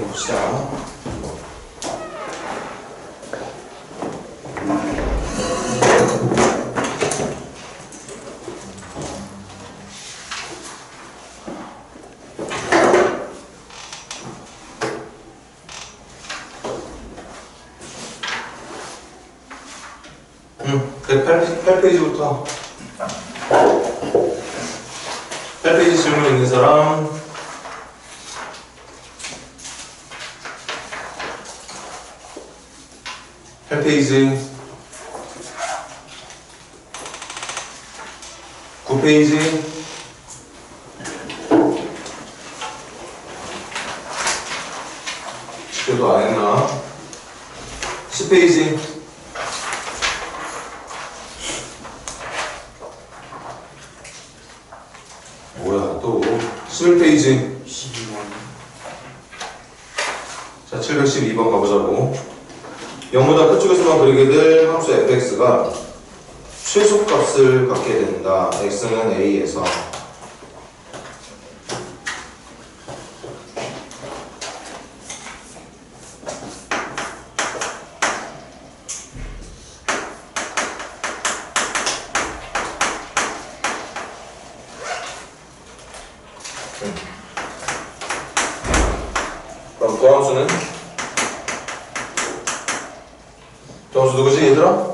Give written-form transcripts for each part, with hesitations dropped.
봅시다. 그 8페이지부터 8페이지 질문 있는 사람. 페이지 9페이지 10페이지도 안 했나? 10페이지 뭐야 또 11페이지 12번. 자 712번 가보자고. 0보다 끝쪽에서만 그리게 될 함수 fx가 최소값을 갖게 된다. x는 a에서 그럼 도함수는? 도함수 누구지 얘들아?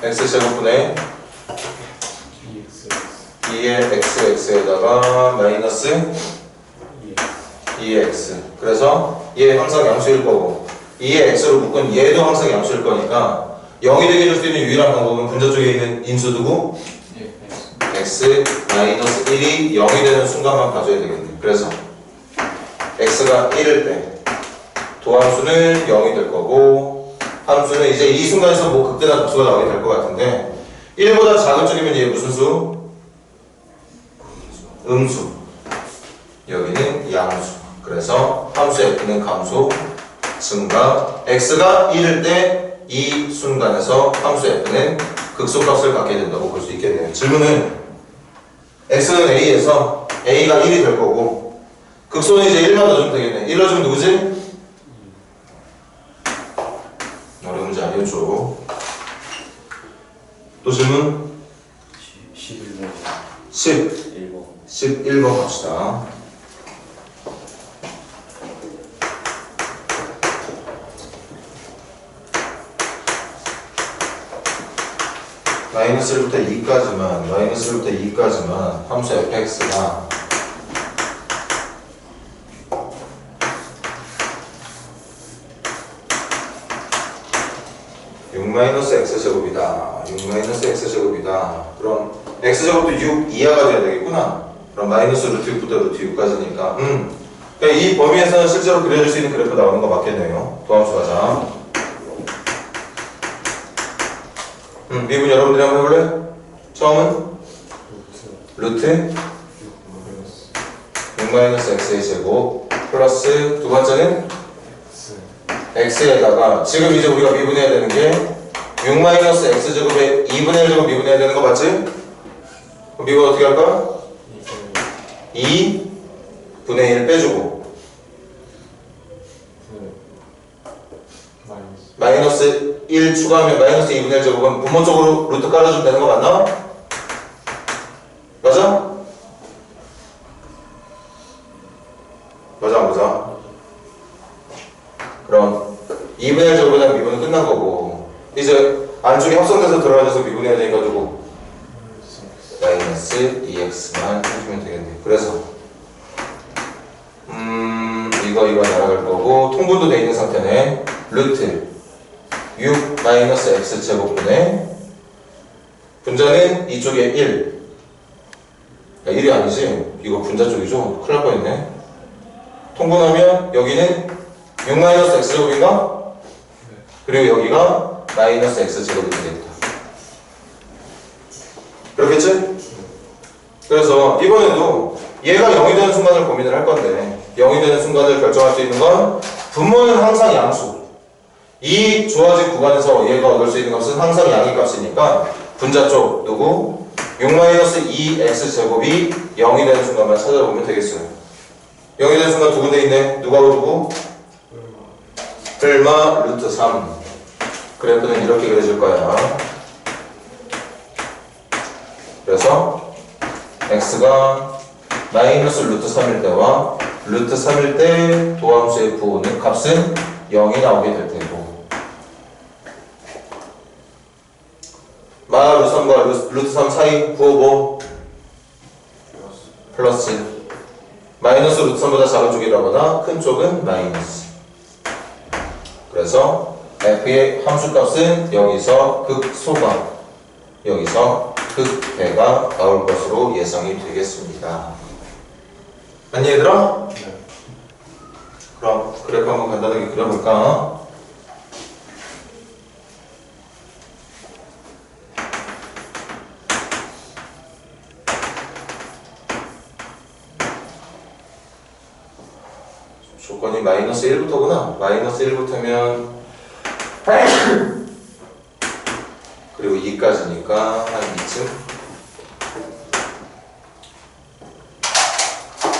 x제곱분의 2의 xx에다가 마이너스 2x. 그래서 얘 항상 양수일 거고 2의 x로 묶은 얘도 항상 양수일 거니까 0이 되게 해줄 수 있는 유일한 방법은 분자 쪽에 있는 인수 누구? x 마이너스 1이 0이 되는 순간만 봐줘야 되겠네. 그래서 x가 1일 때 도함수는 0이 될 거고 함수는 이제 이 순간에서 뭐 극대나 극수가 나오게 될 것 같은데 1보다 작은 쪽이면 얘 무슨 수? 음수. 여기는 양수. 그래서 함수 f는 감소, 증가. x가 1일 때 이 순간에서 함수 f는 극소값을 갖게 된다고 볼 수 있겠네요. 질문은 x는 a에서 a가 1이 될 거고 극소는 이제 1만 넣어주면 되겠네. 1 넣어주면 누구지? 어려운 문제 아니었죠. 또 질문? 11번 11번 갑시다. 마이너스 1부터 2까지만 함수 fx가 6-x제곱이다. 6-x제곱이다. 그럼 x제곱도 6 이하가 돼야 되겠구나. 그럼 마이너스 루트 6부터 루트 6까지니까 그러니까 이 범위에서는 실제로 그려줄 수 있는 그래프 나오는 거 맞겠네요. 도함수 가자. 미분 여러분들이 한번 해볼래? 처음은 루트 6-x의 제곱 플러스 두 번째는 x에다가 지금 이제 우리가 미분해야 되는 게 6-x제곱에 2분의 1 제곱 미분해야 되는 거 맞지? 그럼 미분 어떻게 할까? 2분의 1 빼주고 마이너스 1 추가하면 마이너스 2분의 1 제곱은 분모적으로 루트 깔아주면 되는 거 맞나? 맞아? 맞아 안 맞아? 그럼 2분의 1 제곱에 대한 미분은 끝난 거고 이제 안쪽에 합성돼서 들어가져서 미분해야 되니까 누구? 마이너스 2x만 해주면 되겠네. 그래서 이거 날아갈 거고 통분도 돼 있는 상태네. 루트 6-x제곱분의 분자는 이쪽에 1 1이 아니지? 이거 분자 쪽이죠? 큰일 날 뻔했네. 통분하면 여기는 6-x제곱인가? 그리고 여기가 마이너스 x제곱이 되겠다. 그렇겠지? 그래서 이번에도 얘가 0이 되는 순간을 고민을 할 건데 0이 되는 순간을 결정할 수 있는 건 분모는 항상 양수. 이 주어진 구간에서 얘가 얻을 수 있는 값은 항상 양의 값이니까 분자 쪽 누구? 6-2x제곱이 0이 되는 순간만 찾아보면 되겠어요. 0이 되는 순간 두 군데 있네. 누구하고 누구? 뿔마 루트 3. 그래프는 이렇게 그려질 거야. 그래서 x가 마이너스 루트 3일 때와 루트 3일 때 도함수의 부호는 값은 0이 나오게 될 테고, 마 루트 3과 루트 3 사이 부호 뭐? 플러스. 마이너스 루트 3보다 작은 쪽이라거나 큰 쪽은 마이너스. 그래서 f의 함수값은 여기서 극소가, 여기서 극대가 나올 것으로 예상이 되겠습니다. 아니 얘들아? 네. 그럼 그래프 한번 간단하게 그려볼까? 조건이 마이너스 1부터구나. 마이너스 1부터면 그리고 2까지니까 한 이쯤.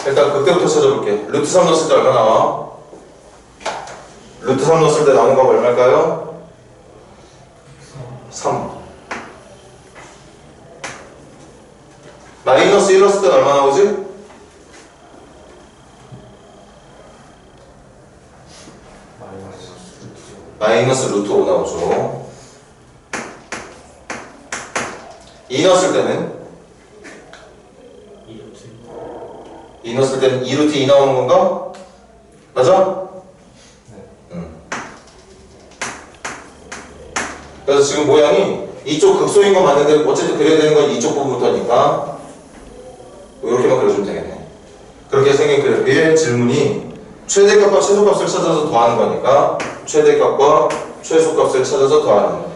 일단 그때부터 찾아볼게. 루트 3 넣었을 때 얼마 나와? 루트 3 넣었을 때 나온 거 얼마일까요? 3. 마이너스 1 넣었을 때 얼마 나오지? 마이너스 루트 5 나오죠. 2 넣었을 때는? 2 넣었을 때는 2루트 2 나오는 건가? 맞아? 네. 그래서 지금 모양이 이쪽 극소인 건 맞는데 어쨌든 그려야 되는 건 이쪽 부분부터니까 이렇게만 그려주면 되겠네. 그렇게 생긴 그래프의 질문이 최대값과 최소값을 찾아서 더하는 거니까 최대값과 최소값을 찾아서 더하는.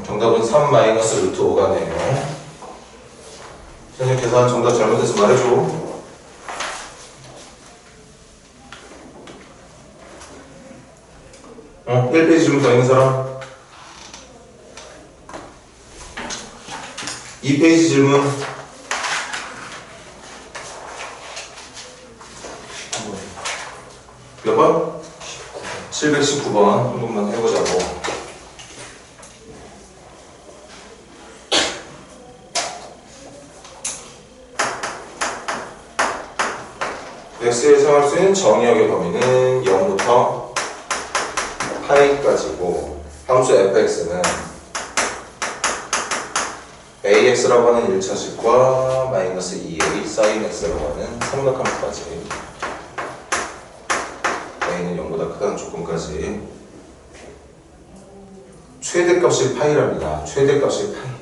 정답은 3 마이너스 루트 5가 네요. 선생님 계산 정답 잘못해서 말해줘. 1페이지 질문 더 있는 사람? 2페이지 질문. 몇 번? 719번. 한 번만 해보자고. x에 사용할 수 있는 정의역의 범위는 0부터 파이까지고, 함수 fx는 ax라고 하는 1차식과 마이너스 2a sin x라고 하는 삼각함수까지, a는 0보다 크다는 조건까지, 최대값이 파이랍니다. 최대값이 파이.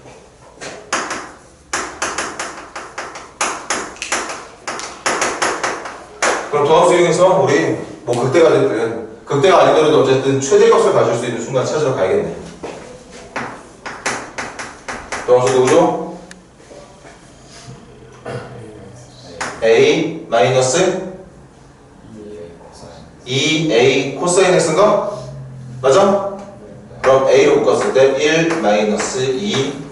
그럼 도함수 이용해서 우리 뭐 극대가 됐든 극대가 아니더라도 어쨌든 최대값을 가질 수 있는 순간 찾으러 가야겠네. 도함수 누구죠? a 마이너스 2a 코사인 x인가? 맞아? 그럼 a로 묶었을 때 1 마이너스 2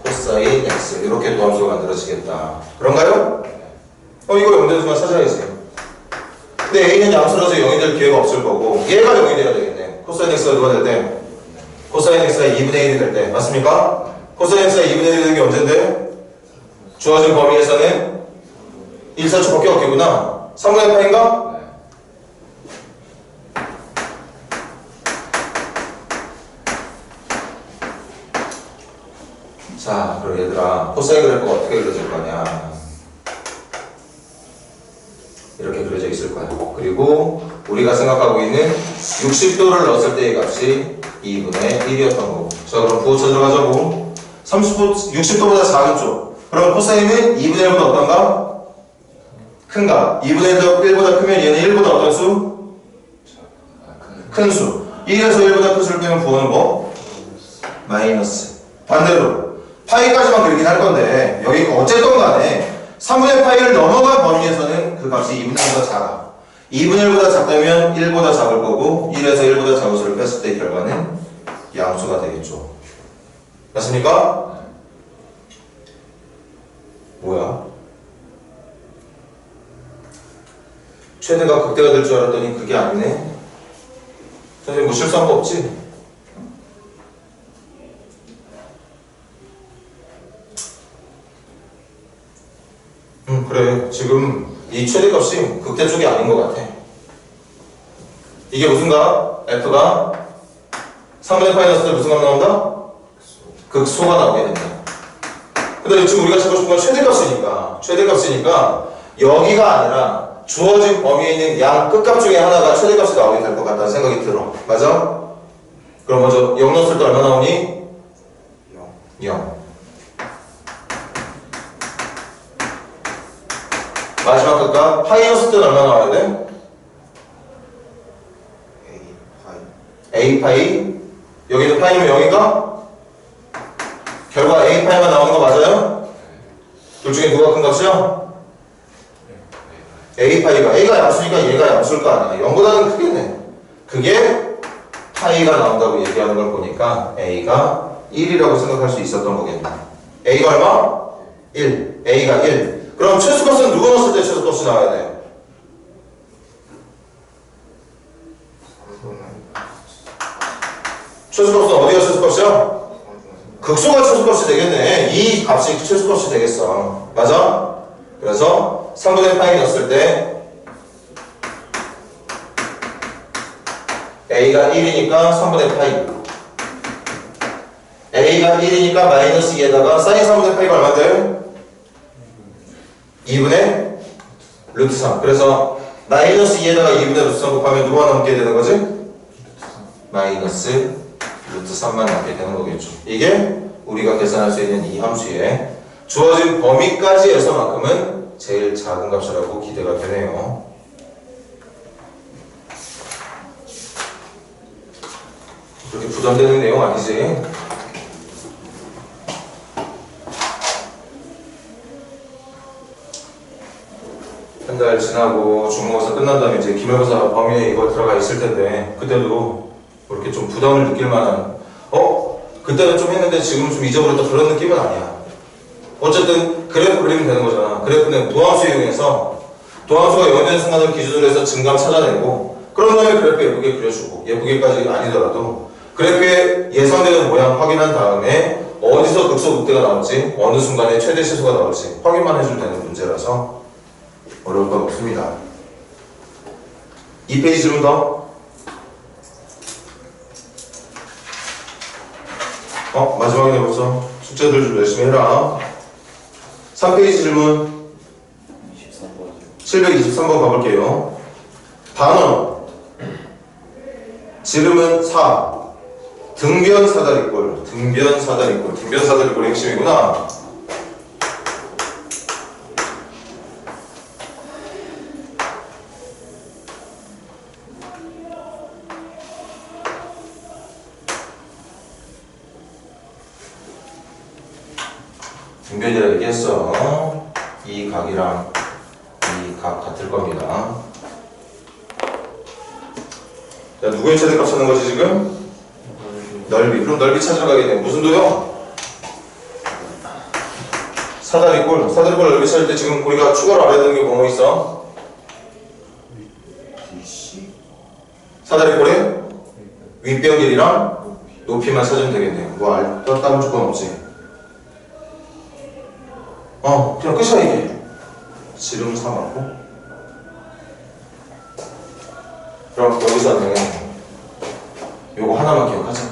코사인 x, 이렇게 도함수가 만들어지겠다. 그런가요? 이거 0 되는 순간 찾아야지. 근데 a는 양수라서 0이 될 기회가 없을 거고, 얘가 0이 돼야 되겠네. 코사인 x가 누가 될 때? 코사인 x가 2분의 1이 될 때. 맞습니까? 코사인 x가 2분의 1이 되는 게 언젠데? 주어진 범위에서는 1사초밖에 없겠구나. 3분의 파인가? 자, 그럼 얘들아, 코사인 그래프가 어떻게 그려질 거냐? 이렇게 그려져 있을 거야. 그리고 우리가 생각하고 있는 60도를 넣었을 때의 값이 2분의 1이었던 거고. 자, 그럼 부호 찾으러 가자고. 60도보다 작은 쪽. 그럼 코사인은 2분의 1보다 어떤가? 큰가? 2분의 1보다 크면 얘는 1보다 어떤 수? 큰 수. 1에서 1보다 큰 수를 빼면 부호는 뭐? 마이너스. 반대로 파이까지만 그리긴 할 건데, 여기 어쨌든 간에 3분의 파이를 넘어간 범위에서는 그 값이 2분의 1보다 작아. 2분의 1보다 작다면 1보다 작을 거고, 1에서 1보다 작은 수를 뺐을 때 결과는 양수가 되겠죠. 맞습니까? 뭐야? 최대가 극대가 될 줄 알았더니 그게 아니네. 선생님 뭐 실수한 거 없지? 그래. 지금 이 최대값이 극대 쪽이 아닌 것 같아. 이게 무슨 값? F가 3분의 파이 넣었을 때 무슨 값 나온다? 극소가 나오게 된다. 근데 지금 우리가 찾고 싶은 건 최대값이니까 여기가 아니라 주어진 범위에 있는 양 끝값 중에 하나가 최대값이 나오게 될 것 같다는 생각이 들어. 맞아? 그럼 먼저 0 넣었을 때 얼마 나오니? 0. 마지막 끝값 파이 넣었을 때는 얼마 나와야 돼? A파이. 여기는 파이면 0인가? 결과 A파이만 나오는 거 맞아요? 둘 중에 누가 큰 값이야? A파이가. A가 양수니까 얘가 양수일 거 아니야. 0보다는 크겠네. 그게 파이가 나온다고 얘기하는 걸 보니까 A가 1이라고 생각할 수 있었던 거겠네. A가 얼마? 1. A가 1. 그럼 최소값은 누구 넣었을 때 최소값이 나와야 돼? 최소값은 어디가 최소값이야? 극소가 최소값이 되겠네. 이 값이 최소값이 되겠어. 맞아? 그래서 3분의 파이 넣었을 때 A가 1이니까 3분의 파이. A가 1이니까 마이너스 2에다가 사인 3분의 파이가 얼마인데? 2분의 루트 3. 그래서 마이너스 2에다가 2분의 루트 3 곱하면 누가 남게 되는 거지? 마이너스 루트 3만 남게 되는 거겠죠. 이게 우리가 계산할 수 있는 이 함수의 주어진 범위까지 해서만큼은 제일 작은 값이라고 기대가 되네요. 그렇게 부담되는 내용 아니지? 한 달 지나고 중간고사 끝난 다음에 이제 기말고사 범위에 이거 들어가 있을 텐데 그때도 이렇게 좀 부담을 느낄 만한 그때는 좀 했는데 지금은 좀 잊어버렸다 그런 느낌은 아니야. 어쨌든 그래프 그리면 되는 거잖아. 그래프는 도함수 이용해서 도함수가 0이 되는 순간을 기준으로 해서 증감 찾아내고 그런 다음에 그래프 예쁘게 그려주고 예쁘게까지 아니더라도 그래프의 예상되는 모양 확인한 다음에 어디서 극소 극대가 나올지 어느 순간에 최대 최소가 나올지 확인만 해주면 되는 문제라서 어려울 건 없습니다. 2페이지 좀 더. 마지막이네 벌써. 숙제들 좀 열심히 해라. 3페이지 질문 723번 가볼게요. 단어 지름은 4 등변 사다리꼴 등변 사다리꼴이 핵심이구나. 등변이라 얘기했어. 이 각이랑 이 각 같을 겁니다. 자, 누구의 최대값 찾는 거지 지금? 넓이. 그럼 넓이 찾으러 가게 돼. 무슨 도요? 사다리꼴 넓이 찾을 때 지금 우리가 추가로 알아야 되는 게 뭐 있어? 사다리꼴의 윗변 길이랑 높이만 찾으면 되겠네. 뭐 다른 조건 없지. 그냥 끝이야 이게. 지름 4 맞고. 그럼 여기서는 요거 하나만 기억하자.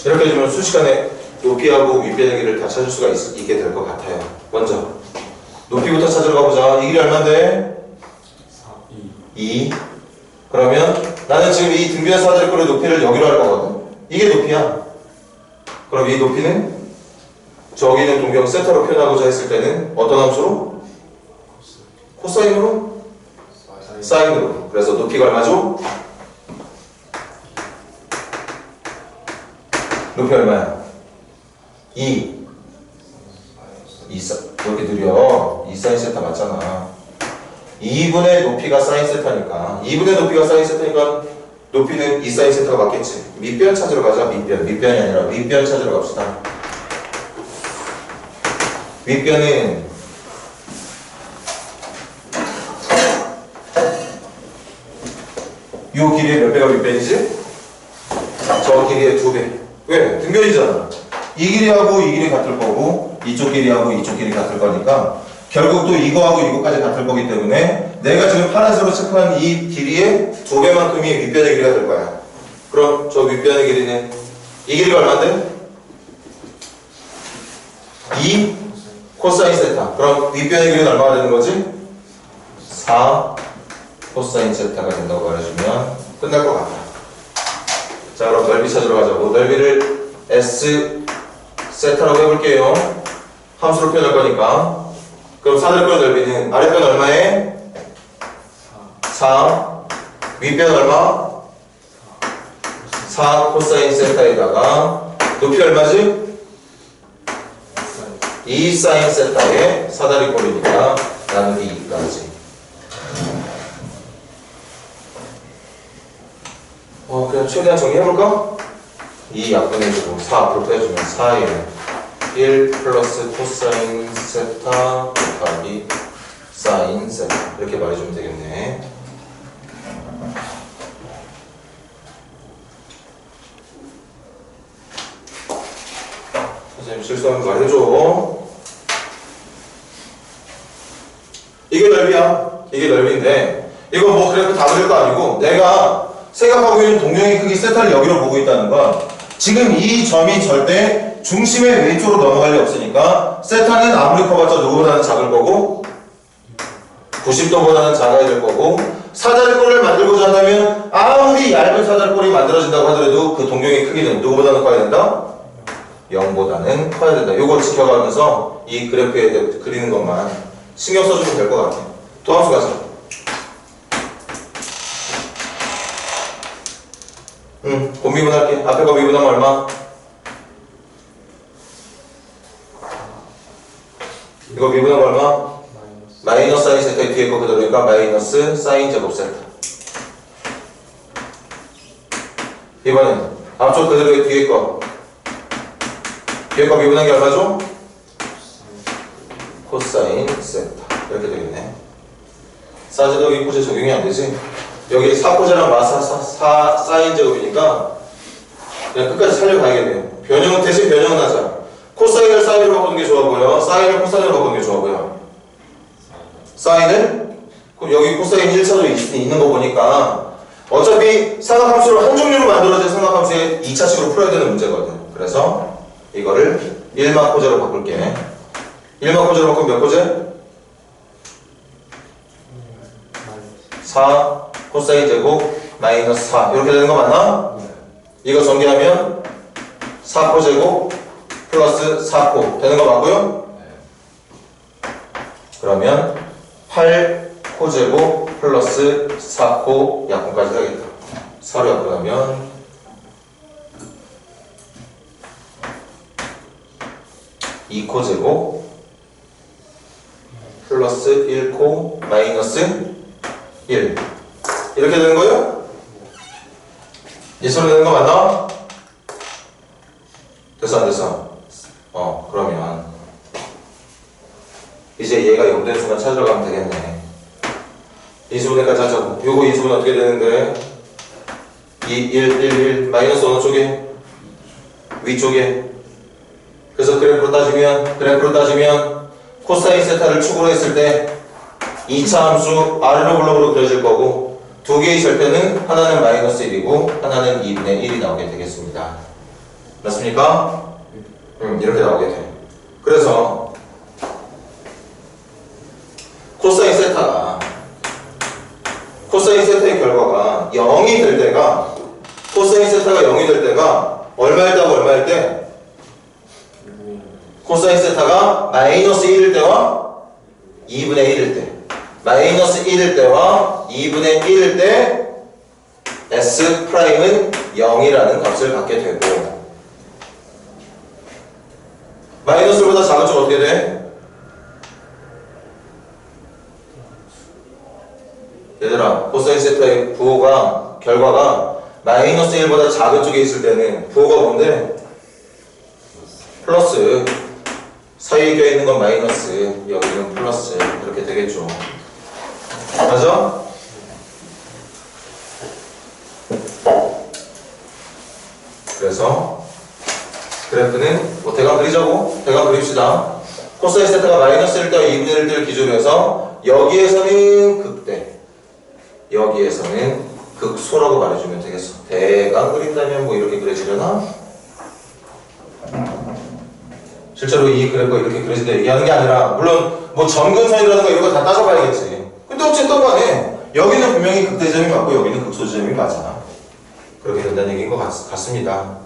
이렇게 해주면 순식간에 높이하고 윗변의 길이를 다 찾을 수가 있게 될 것 같아요. 먼저 높이부터 찾으러 가보자. 이 길이 얼마인데? 2. 그러면 나는 지금 이 등변 사다리꼴의 높이를 여기로 할 거거든. 이게 높이야. 그럼 이 높이는 저기는 동경 세타로 표현하고자 했을 때는 어떤 함수로? 코사인으로? 사인으로. 그래서 높이가 얼마죠? 높이 얼마야? 2. 왜 이렇게 느려? 2 사인 세타 맞잖아. 2분의 높이가 사인 세타니까 2분의 높이가 사인 세타니까 높이는 2 사인 세타가 맞겠지. 밑변 찾으러 가자. 밑변이 아니라 윗변 찾으러 갑시다. 윗변은 요 길이의 몇 배가 윗변이지? 저 길이의 2배. 왜? 등변이잖아. 이 길이하고 이 길이 같을 거고 이쪽 길이하고 이쪽 길이 같을 거니까 결국 또 이거하고 이거까지 같을 거기 때문에 내가 지금 파란색으로 체크한 이 길이의 2배만큼이 윗변의 길이가 될 거야. 그럼 저 윗변의 길이는 이 길이가 얼마인데? 2 코사인 세타. 그럼 윗변의 길이는 얼마가 되는 거지? 4 코사인 세타가 된다고 말해주면 끝날 것 같아. 자, 그럼 넓이 찾으러 가자고. 넓이를 S 세타라고 해볼게요. 함수로 표현할 거니까. 그럼 사다리꼴 넓이는 아랫변 얼마에? 4. 윗변 얼마? 4 코사인 세타에다가 높이 얼마지? 2 사인 세타의 사다리꼴이니까 나누기 2까지. 그냥 최대한 정리해볼까? 2 약분해주고 4 앞으로 빼주면 4에 1 플러스 코사인 세타 곱하기 사인 세타 이렇게 말해주면 되겠네. 선생님 실수하는 거 해줘. 이게 넓이야. 이게 넓이인데 이거 뭐 그래도 다 그릴 거 아니고 내가 생각하고 있는 동영의 크기 세타를 여기로 보고 있다는 건 지금 이 점이 절대 중심의 왼쪽으로 넘어갈 리 없으니까 세타는 아무리 커봤자 누구보다는 작을 거고 90도보다는 작아야 될 거고 사다리꼴을 만들고자 한다면 아무리 얇은 사다리꼴이 만들어진다고 하더라도 그 동경의 크기는 누구보다는 커야 된다? 0보다는 커야 된다. 요거 지켜가면서 이 그래프에 그리는 것만 신경 써주면 될 것 같아. 도함수 가자. 곱 미분할게. 앞에 거 미분하면 얼마? 이거 미분하면 얼마? 마이너스 사인 세타 뒤에 거 그대로니까 마이너스 사인 제곱 세타. 이번엔 앞쪽 그대로의 뒤에 거. 뒤에 거 미분한 게 얼마죠? 코사인 세타. 이렇게 되겠네. 사제곱이 코제 적용이 안 되지? 여기 4코제랑 사인 제곱이니까 그냥 끝까지 살려가야겠네요. 변형은 대신 변형은 하자. 코사인을 사인으로 바꾸는 게 좋아 보여? 사인을 코사인으로 바꾸는 게 좋아 보여? 사인을? 그럼 여기 코사인 1차도 있는 거 보니까 어차피 삼각함수를 한 종류로 만들어진 삼각함수의 2차식으로 풀어야 되는 문제거든. 그래서 이거를 1마 코제로 바꿀게. 1마 코제로 바꾸면 몇 코제? 4 코사인 제곱 마이너스 4 이렇게 되는 거 맞나? 이거 전개하면 4코 제곱 플러스 4코 되는 거 맞고요? 그러면 8코 제곱 플러스 4코 약분까지 하겠다. 4로 약분하면 2코 제곱 플러스 1코 마이너스 1 이렇게 되는 거예요? 이 소리 되는 거 맞나? 됐어 안 됐어? 그러면 이제 얘가 0 되는 순간 찾으러 가면 되겠네. 인수분해까지 하자고. 요거 인수분해 어떻게 되는데? 2, 1, 1, 1 마이너스 어느 쪽에? 위쪽에. 그래서 그래프로 따지면 코사인 세타를 축으로 했을 때 2차 함수 아래로 블록으로 그려질 거고 두 개의 절편은 하나는 마이너스 1이고 하나는 2분의 1이 나오게 되겠습니다. 맞습니까? 이렇게 나오게 돼. 그래서 코사인 세타의 결과가 0이 될 때가 코사인 세타가 0이 될 때가 얼마일 때하고 얼마일 때? 코사인 세타가 마이너스 1일 때와 2분의 1일 때 마이너스 1일 때와 2분의 1일 때 S'은 0이라는 값을 갖게 되고 마이너스보다 작은 쪽 어떻게 돼? 얘들아 코사인 세타의 부호가 결과가 마이너스 1보다 작은 쪽에 있을 때는 부호가 뭔데? 플러스 사이에 껴있는 건 마이너스, 여기는 플러스 이렇게 되겠죠. 맞아? 그래서 그래프는 뭐 대강 그리자고. 대강 그립시다. 코사인 세타가 마이너스 1대 2분의 1을 기준으로 해서 여기에서는 극대, 여기에서는 극소라고 말해주면 되겠어. 대강 그린다면 뭐 이렇게 그려지려나? 실제로 이 그래프가 이렇게 그려진다 얘기하는 게 아니라, 물론 뭐 점근선이라든가 이런 거 다 따져봐야겠지. 근데 어쨌든 간에 여기는 분명히 극대점이 맞고 여기는 극소점이 맞아. 그렇게 된다는 얘기인 것 같습니다.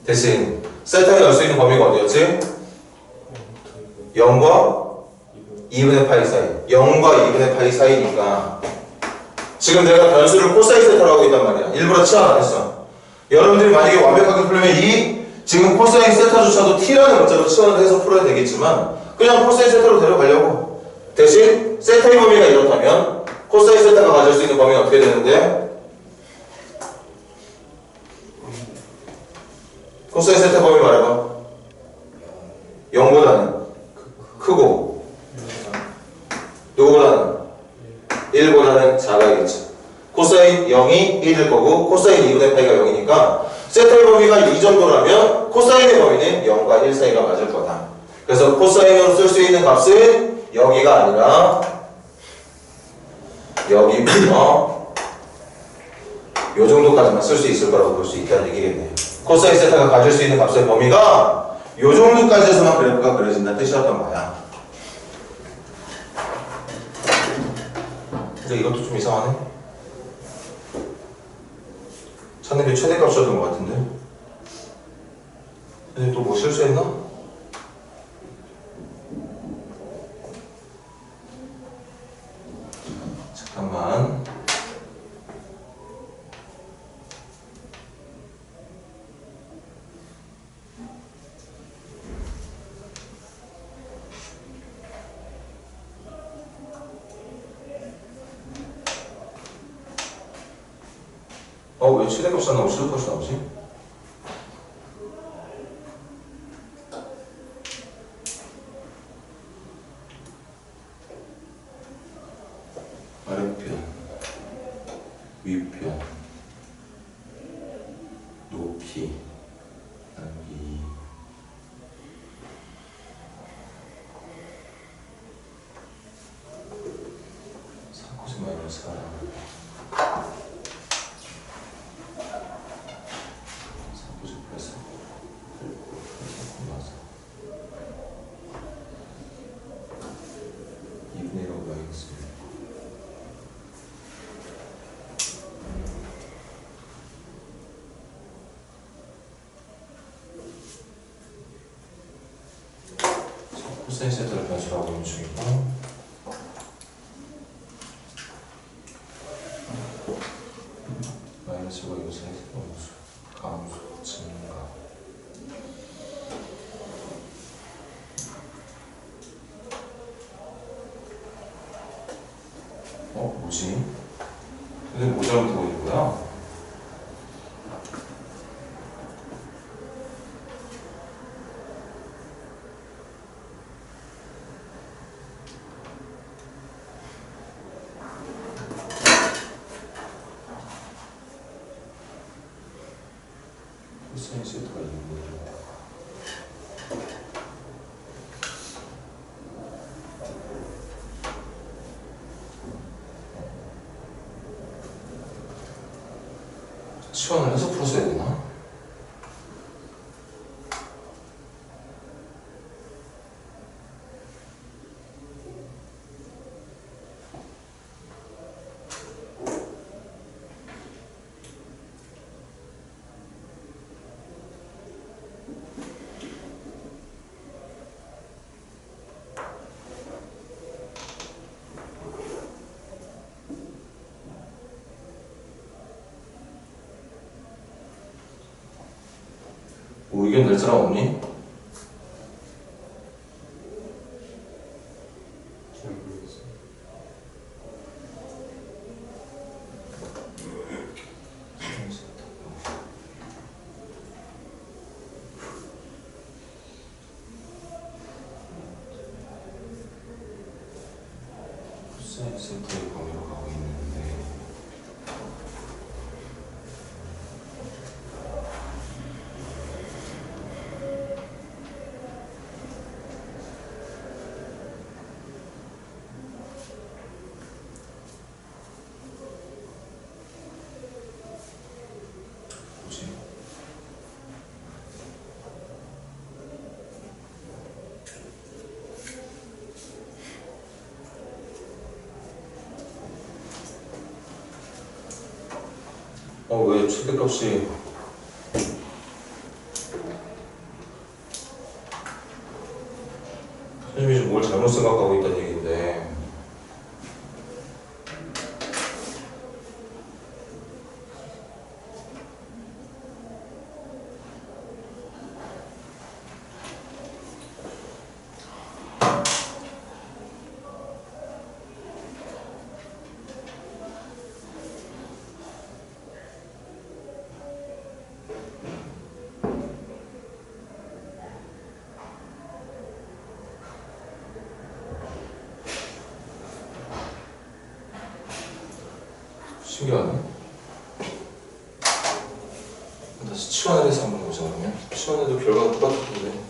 대신 세타에 넣을 수 있는 범위가 어디였지? 0과 2분의 파이 사이. 0과 2분의 파이 사이니까 지금 내가 변수를 코사인 세타로 하고 있단 말이야. 일부러 치환 안 했어. 여러분들이 만약에 완벽하게 풀려면 이 지금 코사인 세타조차도 t라는 문자로 치환을 해서 풀어야 되겠지만 그냥 코사인 세타로 데려가려고. 대신 세타의 범위가 이렇다면 코사인 세타가 가질 수 있는 범위는 어떻게 되는데? 코사인 세타 범위 말해봐. 0보다는 크고 누구보다는 1보다는 작아야겠지. 코사인 0이 1일 거고 코사인 2분의 파이가 0이니까 세타의 범위가 이 정도라면 코사인의 범위는 0과 1 사이가 맞을 거다. 그래서 코사인으로 쓸 수 있는 값은 여기가 아니라 여기부터 요 정도까지만 쓸 수 있을 거라고 볼 수 있다는 얘기겠네요. 코사인 세타가 가질 수 있는 값의 범위가 요 정도까지에서만 그래프가 그려진다는 뜻이었던 거야. 근데 이것도 좀 이상하네. 찾는 게 최대값이었던 것 같은데. 선생님 또 뭐 실수했나? 잠깐만. 왜 최대값이 안 나오고 최소값이 나오지? 아랫편, 윗편, 높이, 넓이. 사코스 마이너스 4. 코사인 세타를 변수라고 있는 중이고 마이너스가 요새 감소 증가. 뭐지? 근데 뭐 잘못하고 있는 거야? 코사인 세타가 있는 거죠. 치환을 해서 풀어줘야 되나? 뭐 의견 낼 사람 없니? 잘 모르겠어요. 센터의 범위로 가고 있는데 뭐지? 왜 최대값이 선생님이 지금 뭘 잘못 생각하고 있다는 얘기인데 신기하네. 다시 치환해서 한번 보자. 그러면 치환해도 결과가 똑같을 텐데.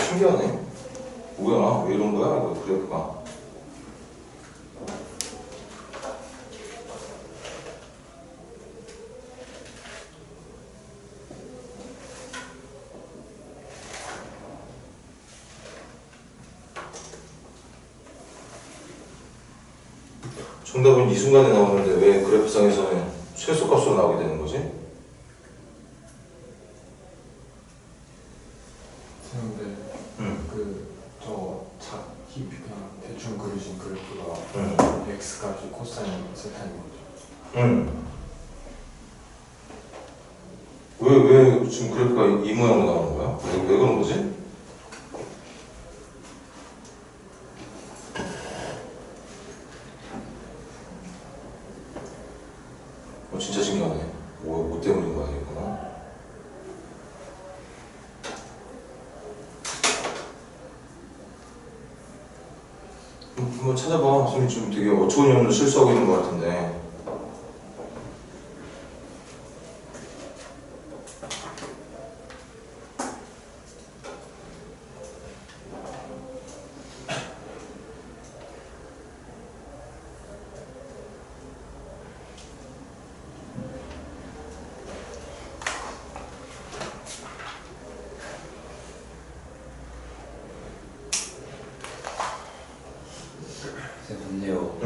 신기하네. 뭐야? 왜 이런 거야? 이거 그래프가. 정답은 이 순간에 나오는데 왜 그래프상에서는 최소값으로 나오게 되는 거지? 대충 그리신 그래프가 x값이 코사인 세타인 거죠. 왜 지금 그래프가 이 모양으로 나오는 거야? 왜 그런 거지? 진짜 신기하네. 뭐 때문인 거야, 이거나? 한번 찾아봐. 선생님 지금 되게 어처구니없는 실수하고 있는 것 같은데. 근데요,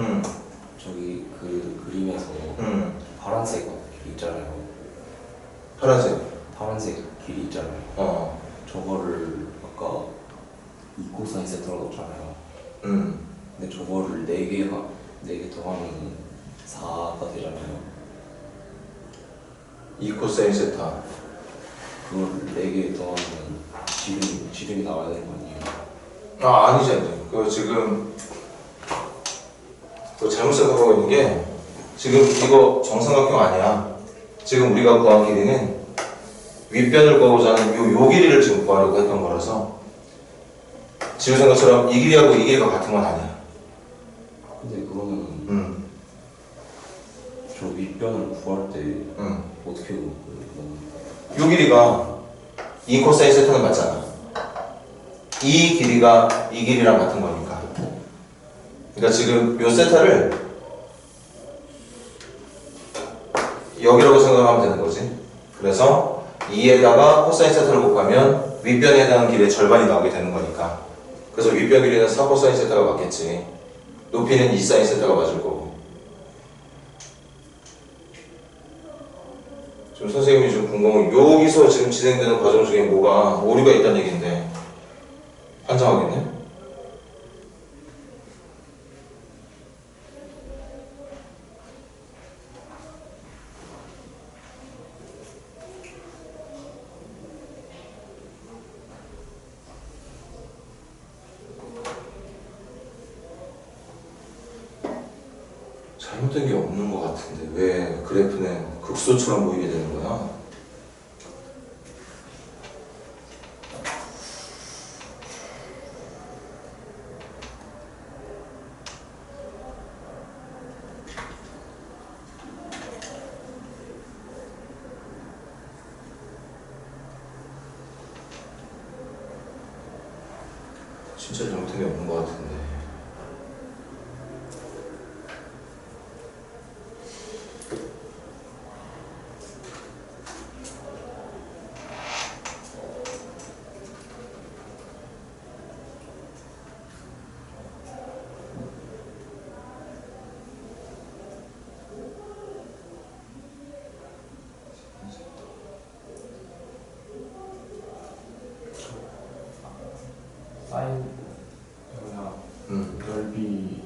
저기 그 그림에서 파란색 길 있잖아요. 파란색 길이 있잖아요. 저거를 아까 2 코사인 세타로 넣었잖아요. 근데 저거를 4개 더하면 4가 되잖아요. 2 코사인 세타. 그걸 4개 더하면 지름이 나와야 되는 거 아니에요? 아니지, 아니지. 그거 지금 그거 잘못 생각하고 있는 게, 지금 이거 정삼각형 아니야. 지금 우리가 구한 길이는 윗변을 구하고자 하는 요 길이를 지금 구하려고 했던 거라서, 지우생 것처럼 이 길이하고 이 길이가 같은 건 아니야. 근데 그러면 저 윗변을 구할 때 어떻게 구하는 요 길이가 2 코사인 세타는 맞잖아. 이 길이가 이 길이랑 같은 거니까. 그러니까 지금 요 세타를 여기라고 생각하면 되는 거지. 그래서 2에다가 코사인 세타를 곱하면 윗변에 해당하는 길의 절반이 나오게 되는 거니까. 그래서 윗변 길이는 4 코사인 세타가 맞겠지. 높이는 2 사인 세타가 맞을 거고. 지금 선생님이 좀 궁금한 게, 여기서 지금 진행되는 과정 중에 뭐가 오류가 있다는 얘기인데 환장하겠네? 잘못된 게 없는 것 같은데 왜 그래프는 극소처럼 보이게 되는 거야? 진짜 잘못된 게 없는 것 같은데. 사인 넓이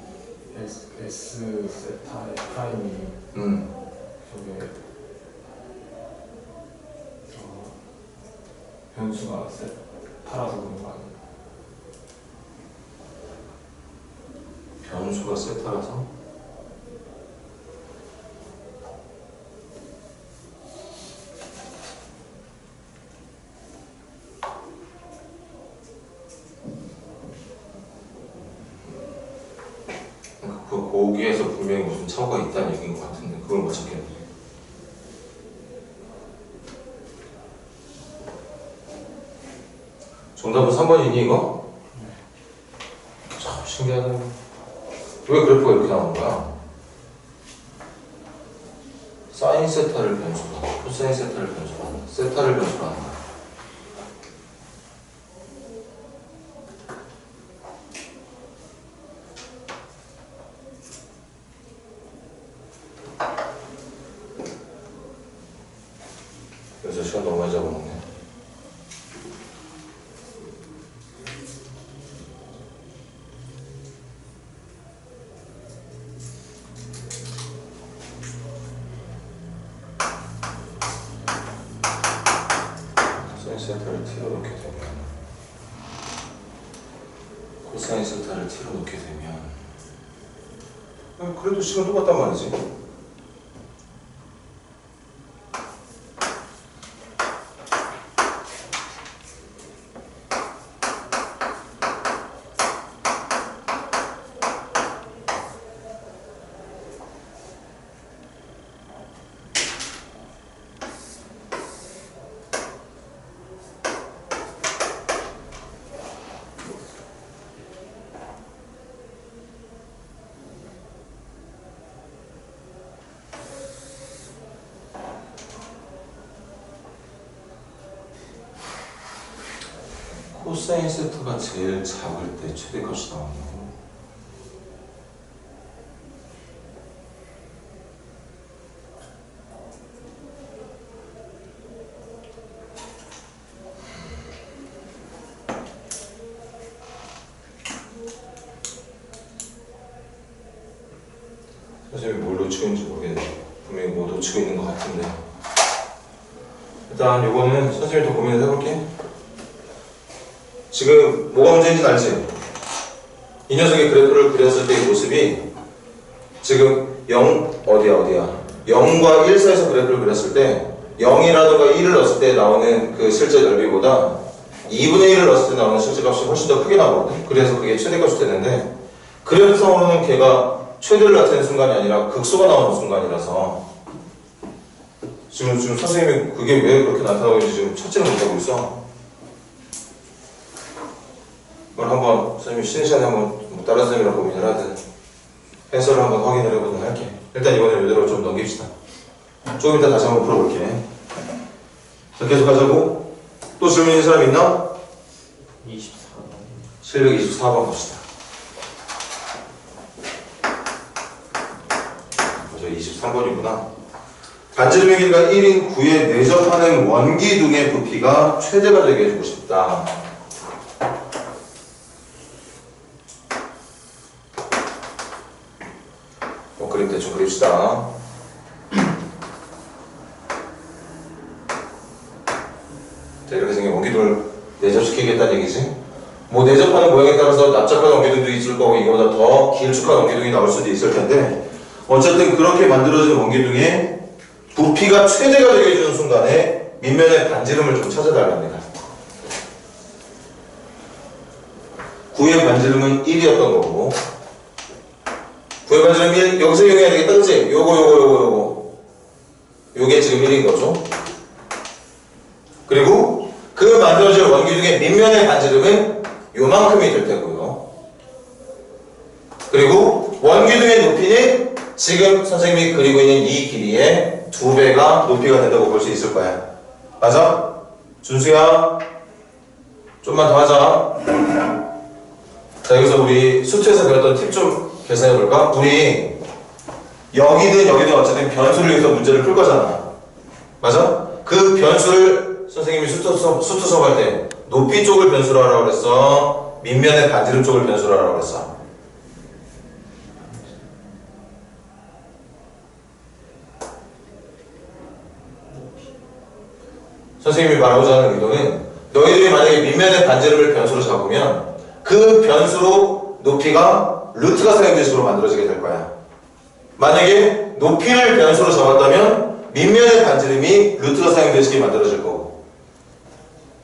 S 세타의 프라임이 저게 변수가 세타라서 그런 거 아니에요? 변수가 세타라서? 거기에서 분명히 무슨 차고가 있다는 얘기인 것 같은데 그걸 못 찾겠네. 정답은 3번이니 이거? 참 신기하네. 왜 그래프가 이렇게 나오는 거야? 사인 세타를 변수로, 코사인 세타를 변수로 한다. 세타를 변수로 한다. 그래서 시간 너무 많이 잡아먹네. 사인 세타를 t로 놓게 되면, 코사인 세타를 t로 놓게 되면, 그래도 시간 똑같단 말이지. 코사인 세타가 제일 작을 때 최대값이 나온다고? 선생님이 뭘 놓치고 있는지 모르겠는데 분명히 뭐 놓치고 있는 것 같은데 일단 요거는 선생님이 더 고민을 해볼게. 지금 뭐가 문제인지 알지? 이 녀석의 그래프를 그렸을 때의 모습이 지금 0과 1 사이에서 그래프를 그렸을 때 0이라든가 1을 넣었을 때 나오는 그 실제 넓이보다 2분의 1을 넣었을 때 나오는 실제 값이 훨씬 더 크게 나오거든. 그래서 그게 최대값이 되는데 그래프상으로는 걔가 최대를 나타내는 순간이 아니라 극소가 나오는 순간이라서 지금 선생님이 그게 왜 그렇게 나타나고 있는지 지금 찾지를 못하고 있어. 그걸 한번 선생님이 쉬는 시간에 한번 뭐 다른 선생님이랑 고민을 하든 해설을 한번 확인을 해보든 할게. 일단 이번에 이대로 좀 넘깁시다. 조금 이따 다시 한번 풀어볼게. 자, 계속 가자고. 또 질문 있는 사람 있나? 24번. 724번 봅시다. 저 23번이구나. 반지름의 길이가 1인 9에 내접하는 원기둥의 부피가 최대가 되게 해주고 싶다. 그림 대충 그립시다. 자, 이렇게 생긴 원기둥을 내접시키겠다는 얘기지. 뭐 내접하는 모양에 따라서 납작한 원기둥도 있을 거고 이거보다 더 길쭉한 원기둥이 나올 수도 있을 텐데 어쨌든 그렇게 만들어진 원기둥의 부피가 최대가 되게 해주는 순간에 밑면의 반지름을 좀 찾아달랍니다. 9의 반지름은 1이었던 거고 9의 반지름 1, 여기서 이용해야 되겠다, 그치? 요게 지금 1인 거죠. 그리고 그 만들어질 원기둥의 밑면의 반지름은 요만큼이 될 테고요. 그리고 원기둥의 높이는 지금 선생님이 그리고 있는 이 길이의 2배가 높이가 된다고 볼 수 있을 거야. 맞아? 준수야? 좀만 더 하자. 자, 여기서 우리 수트에서 배웠던 팁 좀 계산해 볼까? 우리 여기든 어쨌든 변수를 위해서 문제를 풀 거잖아. 맞아? 그 변수를 선생님이 수트 수업할 때 높이 쪽을 변수로 하라고 그랬어? 밑면의 반지름 쪽을 변수로 하라고 그랬어? 선생님이 말하고자 하는 의도는 너희들이 만약에 밑면의 반지름을 변수로 잡으면 그 변수로 높이가 루트가 사용된 식으로 만들어지게 될 거야. 만약에 높이를 변수로 잡았다면 밑면의 반지름이 루트가 사용된 식이 만들어질 거고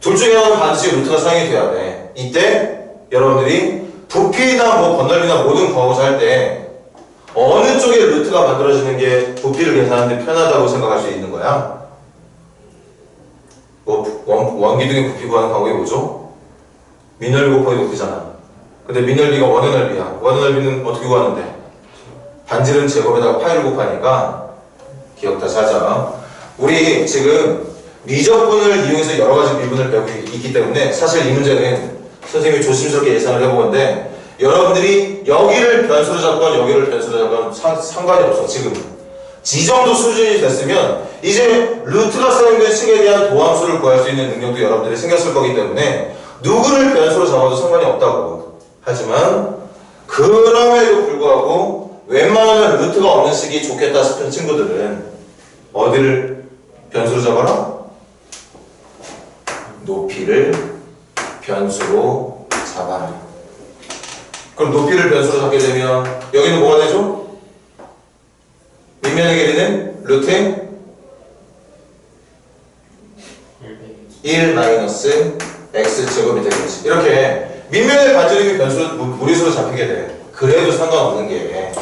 둘 중에 하나는 반드시 루트가 사용이 돼야 돼. 이때 여러분들이 부피나 뭐 건널비나 모든 과거사 할 때 어느 쪽에 루트가 만들어지는 게 부피를 계산하는데 편하다고 생각할 수 있는 거야. 원기둥의 부피 구하는 방법이 뭐죠? 미넓이 곱하기 높이잖아. 근데 미넓이가 원의 넓이야. 원의 넓이는 어떻게 구하는데? 반지름 제곱에다가 파이를 곱하니까 기억 다시 하자. 우리 지금 미적분을 이용해서 여러 가지 미분을 배우고 있기 때문에 사실 이 문제는 선생님이 조심스럽게 예상을 해보건데 여러분들이 여기를 변수로 잡건 여기를 변수로 잡건 상관이 없어. 지금 이 정도 수준이 됐으면 이제 루트가 사용된 식에 대한 도함수를 구할 수 있는 능력도 여러분들이 생겼을 거기 때문에 누구를 변수로 잡아도 상관이 없다고. 하지만 그럼에도 불구하고 웬만하면 루트가 없는 식이 좋겠다 싶은 친구들은 어디를 변수로 잡아라? 높이를 변수로 잡아라. 그럼 높이를 변수로 잡게 되면 여기는 뭐가 되죠? 밑면의 길이는 루트 1 마이너스 x제곱이 되겠지. 이렇게 밑면의 반지름이 변수로 무리수로 잡히게 돼. 그래도 상관없는 게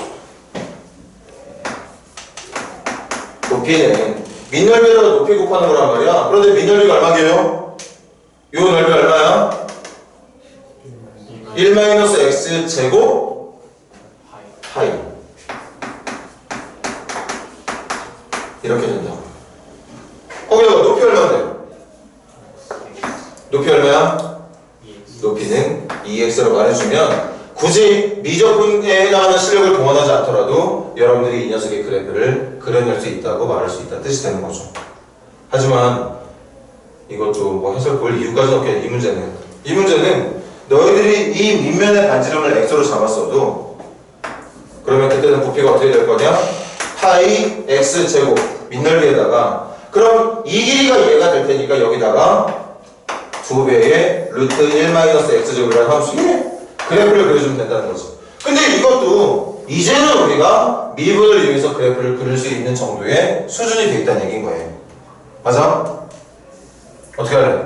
높이는 밑넓이에다가 높이 곱하는 거란 말이야. 그런데 밑넓이가 얼마게요? 요 넓이 얼마야? 1 마이너스 x제곱 파이. 이렇게 된다고. 거기다가 높이 얼마인데? 높이 얼마야? 높이는 2x라고 말해주면 굳이 미적분에 해당하는 실력을 동원하지 않더라도 여러분들이 이 녀석의 그래프를 그려낼 수 있다고 말할 수 있다는 뜻이 되는 거죠. 하지만 이것도 뭐 해설 볼 이유까지는 없겠네. 이 문제는 너희들이 이 밑면의 반지름을 x로 잡았어도 그러면 그때는 부피가 어떻게 될 거냐? 파이 x제곱 밑넓이에다가 그럼 이 길이가 얘가 될 테니까 여기다가 2배의 루트 1 마이너스 x제곱이라는 함수에 그래프를 그려주면 된다는 거지. 근데 이것도 이제는 우리가 미분을 이용해서 그래프를 그릴 수 있는 정도의 수준이 돼 있다는 얘기인 거예요. 맞아? 어떻게 할래?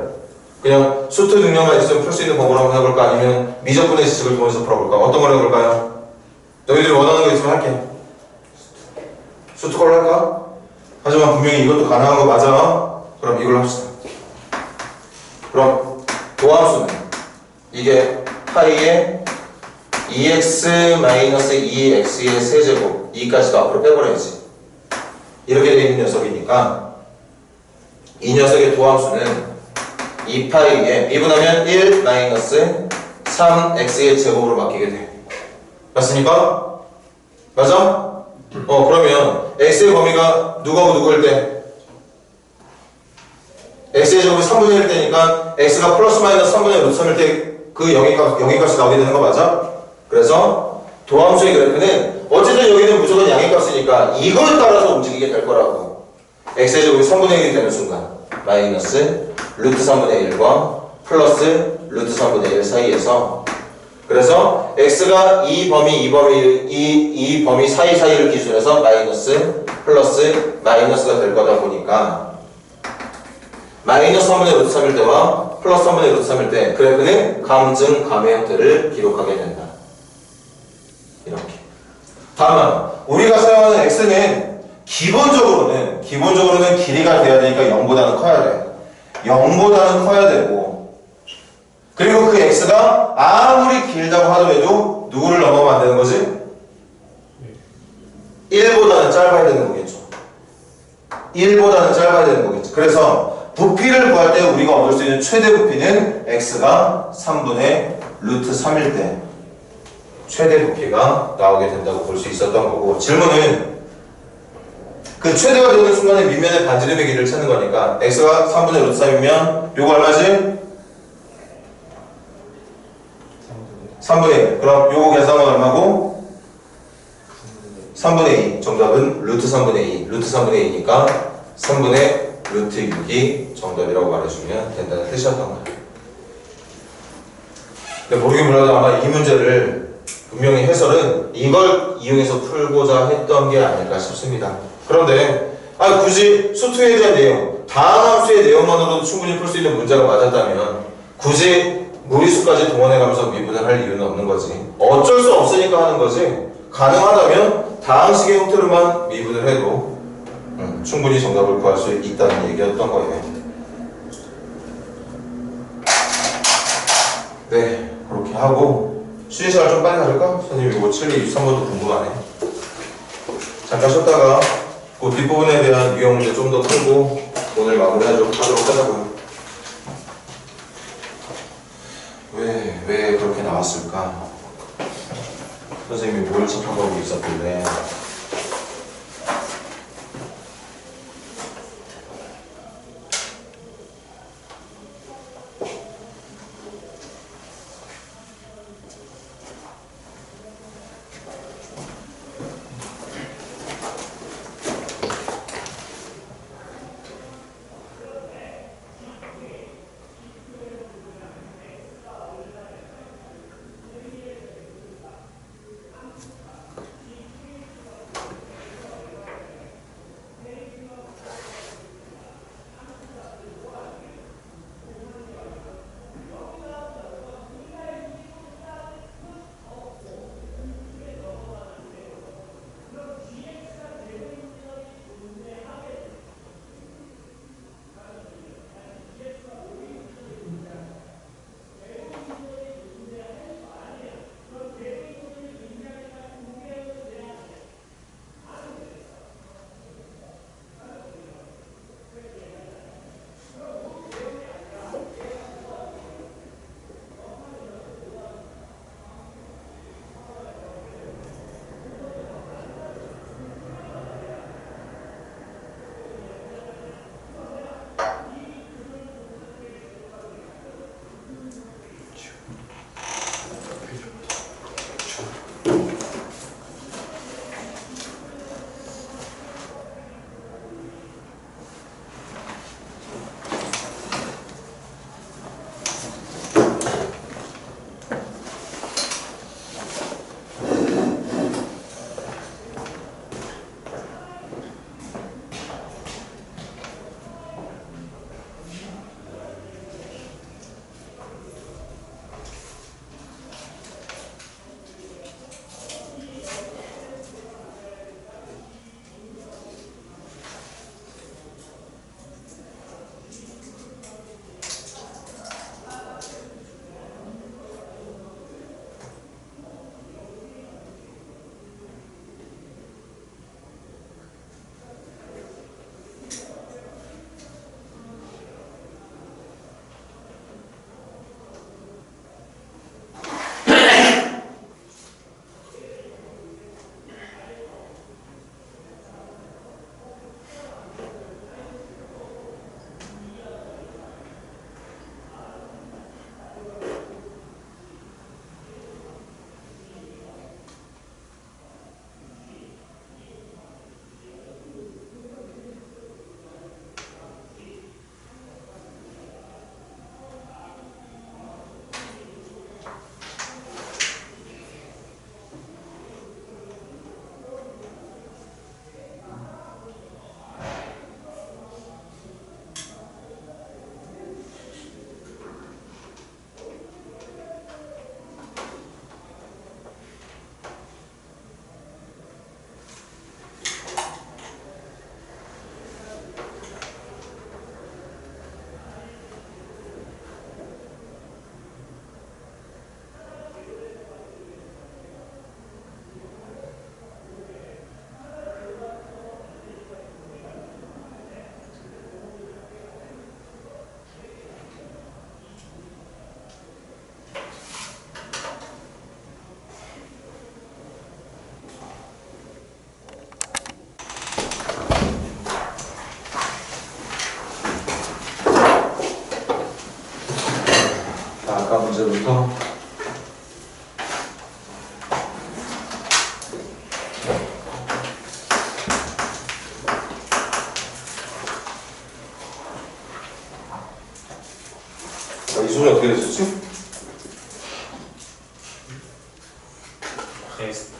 그냥 수트 능력만 있으면 풀 수 있는 방법을 한번 해볼까? 아니면 미적분의 지식을 통해서 풀어볼까? 어떤 걸 해볼까요? 너희들이 원하는 거 있으면 할게. 수트 걸로 할까? 하지만 분명히 이것도 가능한 거 맞아? 그럼 이걸로 합시다. 그럼 도함수는 이게 파이의 2x-2x의 세제곱 2까지도 앞으로 빼버려야지. 이렇게 되어 있는 녀석이니까 이 녀석의 도함수는 2파이에 미분하면 1 마이너스 3x의 제곱으로 바뀌게 돼. 맞습니까? 맞아? 그러면 x의 범위가 누구하고 누구일 때? x의 제곱이 3분의 1일 때니까 x가 플러스 마이너스 3분의 루트 3일 때 그 여기 값이 나오게 되는 거 맞아? 그래서 도함수의 그래프는 어쨌든 여기는 무조건 양의 값이니까 이걸 따라서 움직이게 될 거라고. x의 제곱이 3분의 1이 되는 순간 마이너스 루트 3분의 1과 플러스 루트 3분의 1 사이에서 그래서 x가 이 범위 사이를 기준해서 마이너스 플러스 마이너스가 될 거다 보니까 마이너스 3분의 루트 3일 때와 플러스 3분의 루트 3일 때 그래프는 감증 감의 형태를 기록하게 된다. 이렇게. 다만 우리가 사용하는 x는 기본적으로는 길이가 돼야 되니까 0보다는 커야 돼. 0보다는 커야 되고 그리고 그 x가 아무리 길다고 하더라도 누구를 넘어가면 안 되는 거지? 1보다는 짧아야 되는 거겠죠. 1보다는 짧아야 되는 거겠죠. 그래서 부피를 구할 때 우리가 얻을 수 있는 최대 부피는 x가 3분의 루트 3일 때 최대 부피가 나오게 된다고 볼 수 있었던 거고 질문은 그 최대가 되는 순간에 밑면의 반지름의 길이를 찾는 거니까 x가 3분의 루트 3이면 요거 얼마지? 3분의 1. 그럼 요거 계산은 얼마고? 3분의 2. 정답은 루트 3분의 2. 루트 3분의 2니까 3분의 루트 6이 정답이라고 말해주면 된다는 뜻이었던 거예요. 근데 모르긴 몰라도 아마 이 문제를 분명히 해설은 이걸 이용해서 풀고자 했던 게 아닐까 싶습니다. 그런데 굳이 수투에 대한 내용, 다항함수의 내용만으로도 충분히 풀 수 있는 문제가 맞았다면 굳이 무리수까지 동원해가면서 미분을 할 이유는 없는 거지. 어쩔 수 없으니까 하는 거지. 가능하다면 다항식의 형태로만 미분을 해도 충분히 정답을 구할 수 있다는 얘기였던 거예요. 네, 그렇게 하고 쉬는 시간 좀 빨리 가질까? 선생님 이거 7기 63번도 궁금하네. 잠깐 쉬었다가 그 뒷부분에 대한 유형 문제 좀 더 풀고 오늘 마무리하도록 하자고요. 왜 그렇게 나왔을까? 선생님이 뭘 짚어가고 있었길래 문제부터 이 수는 어떻게 됐었지? S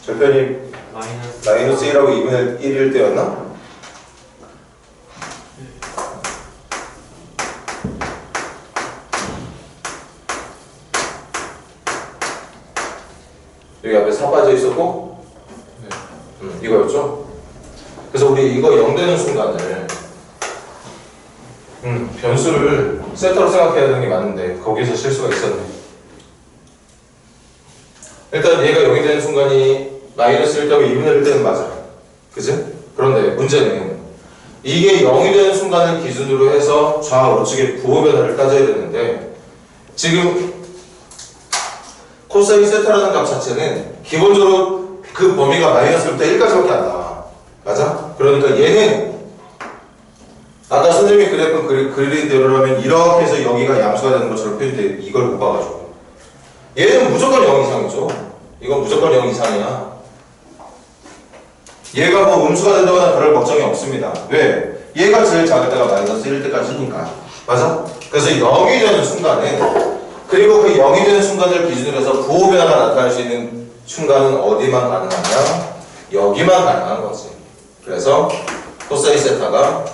절편이 마이너스 1하고 2분의 1일 때였나? 여기 앞에 4 빠져 있었고 이거였죠? 그래서 우리 이거 0 되는 순간을 변수를 세터로 생각해야 되는 게 맞는데 거기서 실수가 있었네. 일단 얘가 0이 되는 순간이 마이너스 1 때하고 2분의 1 때는 맞아. 그지? 그런데 문제는 이게 0이 되는 순간을 기준으로 해서 좌우측의 부호 변화를 따져야 되는데 지금 코사인 세타라는 값 자체는 기본적으로 그 범위가 마이너스 1부터 1까지밖에 안 나와. 맞아? 그러니까 얘는 아까 선생님이 그래프 그린 대로라면 이렇게 해서 여기가 양수가 되는 것처럼 표현돼. 이걸 못 봐가지고 얘는 무조건 0 이상이죠. 이건 무조건 0 이상이야. 얘가 뭐 음수가 된다거나 그럴 걱정이 없습니다. 왜? 얘가 제일 작을 때가 마이너스 1일 때까지니까. 맞아? 그래서 0이 되는 순간에 그리고 그 0이 되는 순간을 기준으로 해서 부호 변화가 나타날 수 있는 순간은 어디만 가능하냐? 여기만 가능한 거지. 그래서 코사인 세타가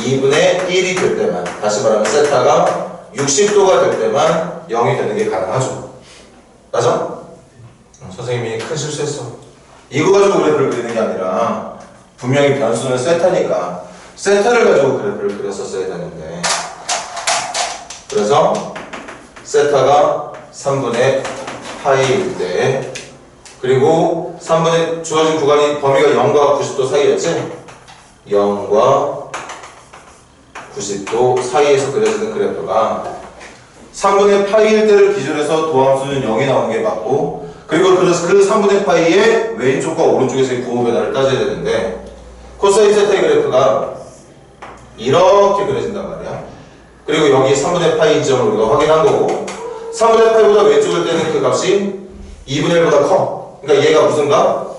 2분의 1이 될 때만, 다시 말하면 세타가 60도가 될 때만 0이 되는 게 가능하죠. 맞아? 선생님이 큰 실수했어. 이거 가지고 그래프를 그리는 게 아니라 분명히 변수는 세타니까 세타를 가지고 그래프를 그렸었어야 되는데, 그래서 세타가 3분의 파이일 때, 그리고 3분의 주어진 구간이 범위가 0과 90도 사이였지? 0과 90도 사이에서 그려지는 그래프가 3분의 파이일 때를 기준해서 도함수는 0이 나오는 게 맞고, 그리고 그래서 그 3분의 파이의 왼쪽과 오른쪽에서의 부호 변화를 따져야 되는데, 코사인 세타의 그래프가 이렇게 그려진단 말이야. 그리고 여기 3분의 파이 지점을 우리가 확인한 거고, 3분의 파이보다 왼쪽일 때는 그 값이 2분의 1보다 커. 그러니까 얘가 무슨 값?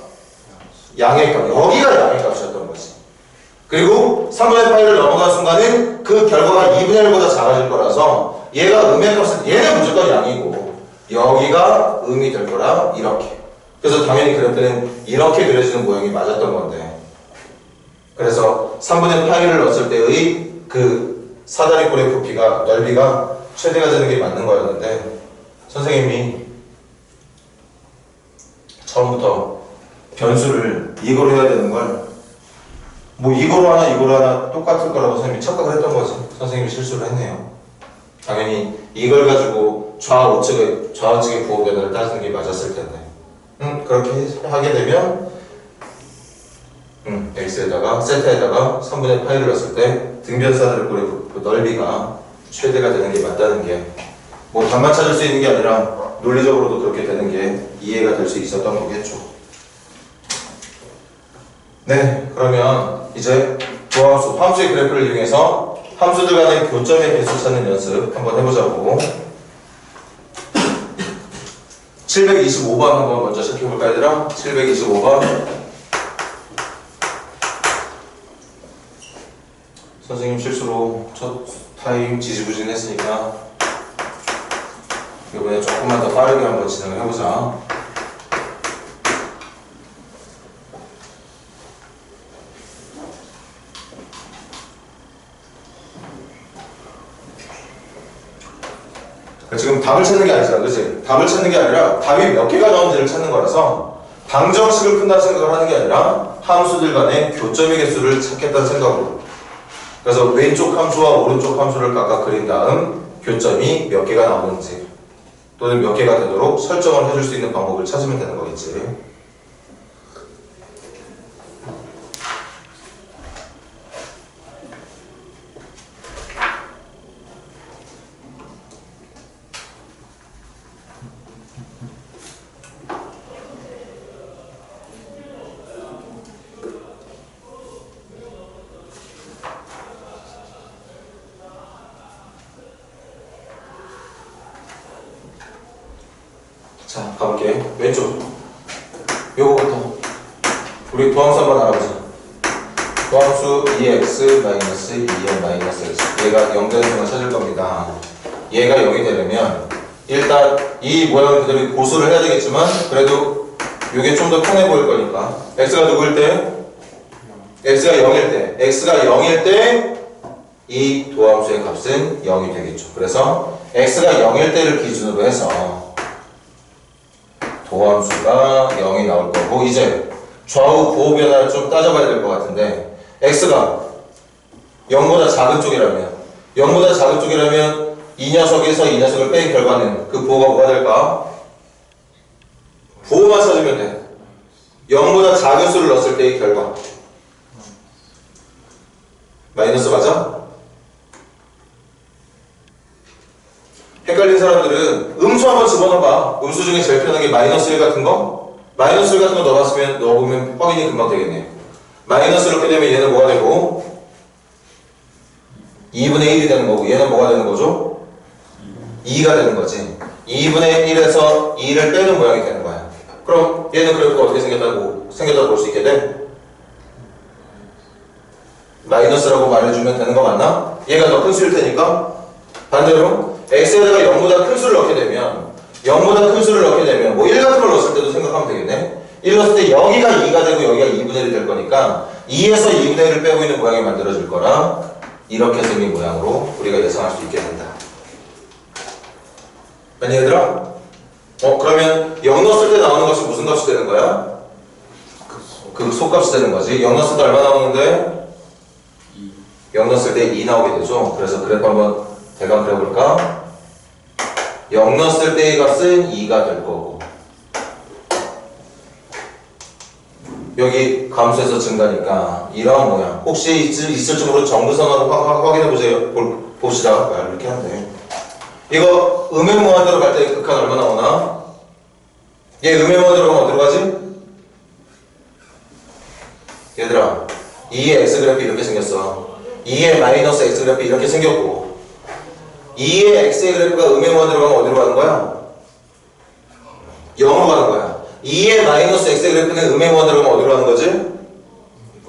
양의 값. 여기가 양의 값이었던 거지. 그리고 3분의 파이를 넘어간 순간은 그 결과가 2분의 1보다 작아질 거라서 얘가 음의 값은 얘는 무조건 양이고 여기가 음이 될 거라 이렇게. 그래서 당연히 그래프는 이렇게 그려지는 모양이 맞았던 건데, 그래서 3분의 파이를 넣었을 때의 그 사다리꼴의 부피가, 넓이가 최대가 되는 게 맞는 거였는데, 선생님이 처음부터 변수를 이거로 해야 되는 걸 뭐 이거로 하나 똑같을 거라고 선생님이 착각을 했던 거지. 선생님이 실수를 했네요. 당연히 이걸 가지고 좌우측의 부호 변화를 따지는 게 맞았을 텐데, 그렇게 하게 되면 x에다가 세타에다가 3분의 파이를 넣었을 때 등변사다리꼴의 넓이가 최대가 되는 게 맞다는 게 뭐 답만 찾을 수 있는 게 아니라 논리적으로도 그렇게 되는 게 이해가 될 수 있었던 거겠죠. 네, 그러면 이제 도함수, 함수의 그래프를 이용해서 함수들 간의 교점의 개수 찾는 연습 한번 해보자고. 725번 한번 먼저 시작해볼까 얘들아? 725번. 선생님 실수로 첫 타임 지지부진 했으니까 이번에 조금만 더 빠르게 한번 진행을 해보자. 지금 답을 찾는 게 아니잖아, 그치? 답을 찾는 게 아니라 답이 몇 개가 나온지를 찾는 거라서 방정식을 푼다는 생각을 하는 게 아니라 함수들 간의 교점의 개수를 찾겠다는 생각으로. 그래서 왼쪽 함수와 오른쪽 함수를 각각 그린 다음 교점이 몇 개가 나오는지 또는 몇 개가 되도록 설정을 해줄 수 있는 방법을 찾으면 되는 거겠지. 자, 가볼게. 왼쪽. 요거부터. 우리 도함수 한번 알아보자. 도함수 2x 마이너스 2n 마이너스 x. 얘가 0 되는 순간 찾을 겁니다. 얘가 0이 되려면 일단 이 모양을 그대로 고수를 해야 되겠지만 그래도 이게 좀 더 편해 보일 거니까 x가 누구일 때? x가 0일 때. x가 0일 때 이 도함수의 값은 0이 되겠죠. 그래서 x가 0일 때를 기준으로 해서 도함수가 0이 나올 거고 이제 좌우 부호 변화를 좀 따져봐야 될 것 같은데 x가 0보다 작은 쪽이라면 이 녀석에서 이 녀석을 뺀 결과는 그 부호가 뭐가 될까? 부호만 찾으면 돼. 0보다 작은 수를 넣었을 때의 결과 마이너스 맞아? 헷갈린 사람들은 음수 한번 집어넣어봐. 음수 중에 제일 편한 게 마이너스 1 같은 거? 마이너스 1 같은 거 넣어보면 확인이 금방 되겠네. 마이너스 이렇게 되면 얘는 뭐가 되고 2분의 1이 되는 거고 얘는 뭐가 되는 거죠? 2가 되는 거지. 2분의 1에서 2를 빼는 모양이 되는 거야. 그럼 얘는 그래프가 어떻게 생겼다고 볼 수 있게 돼? 마이너스라고 말해주면 되는 거 맞나? 얘가 더 큰 수일 테니까 반대로 x에다가 0보다 큰 수를 넣게 되면 뭐 1 같은 걸 넣었을 때도 생각하면 되겠네. 1 넣었을 때 여기가 2가 되고 여기가 2분의 1이 될 거니까 2에서 2분의 1을 빼고 있는 모양이 만들어질 거라 이렇게 생긴 모양으로 우리가 예상할 수 있게 된다. 아니 얘들아? 그러면 0 넣었을 때 나오는 값이 무슨 값이 되는 거야? 그 속값이 되는 거지. 0 넣었을 때 얼마 나오는데? 0 넣었을 때 2 나오게 되죠. 그래서 그래프 한번 대강 그려볼까? 0 넣었을 때의 값은 2가 될 거고 여기 감수에서 증가니까 이러한 모양. 혹시 있을지 모르는 정부선언 확인해보세요. 봅시다. 이렇게 하면 돼. 이거 음행무한대로 갈 때 극한 얼마 나오나? 얘 음행무한대로 가면 어디로 가지? 얘들아 2의 x그래프 이렇게 생겼어. 2의 마이너스 x그래프 이렇게 생겼고 2의 x의 그래프가 음행무한대로 가면 어디로 가는 거야? 0으로 가는 거야. 2의 마이너스 x의 그래프는 음행무한대로 가면 어디로 가는 거지?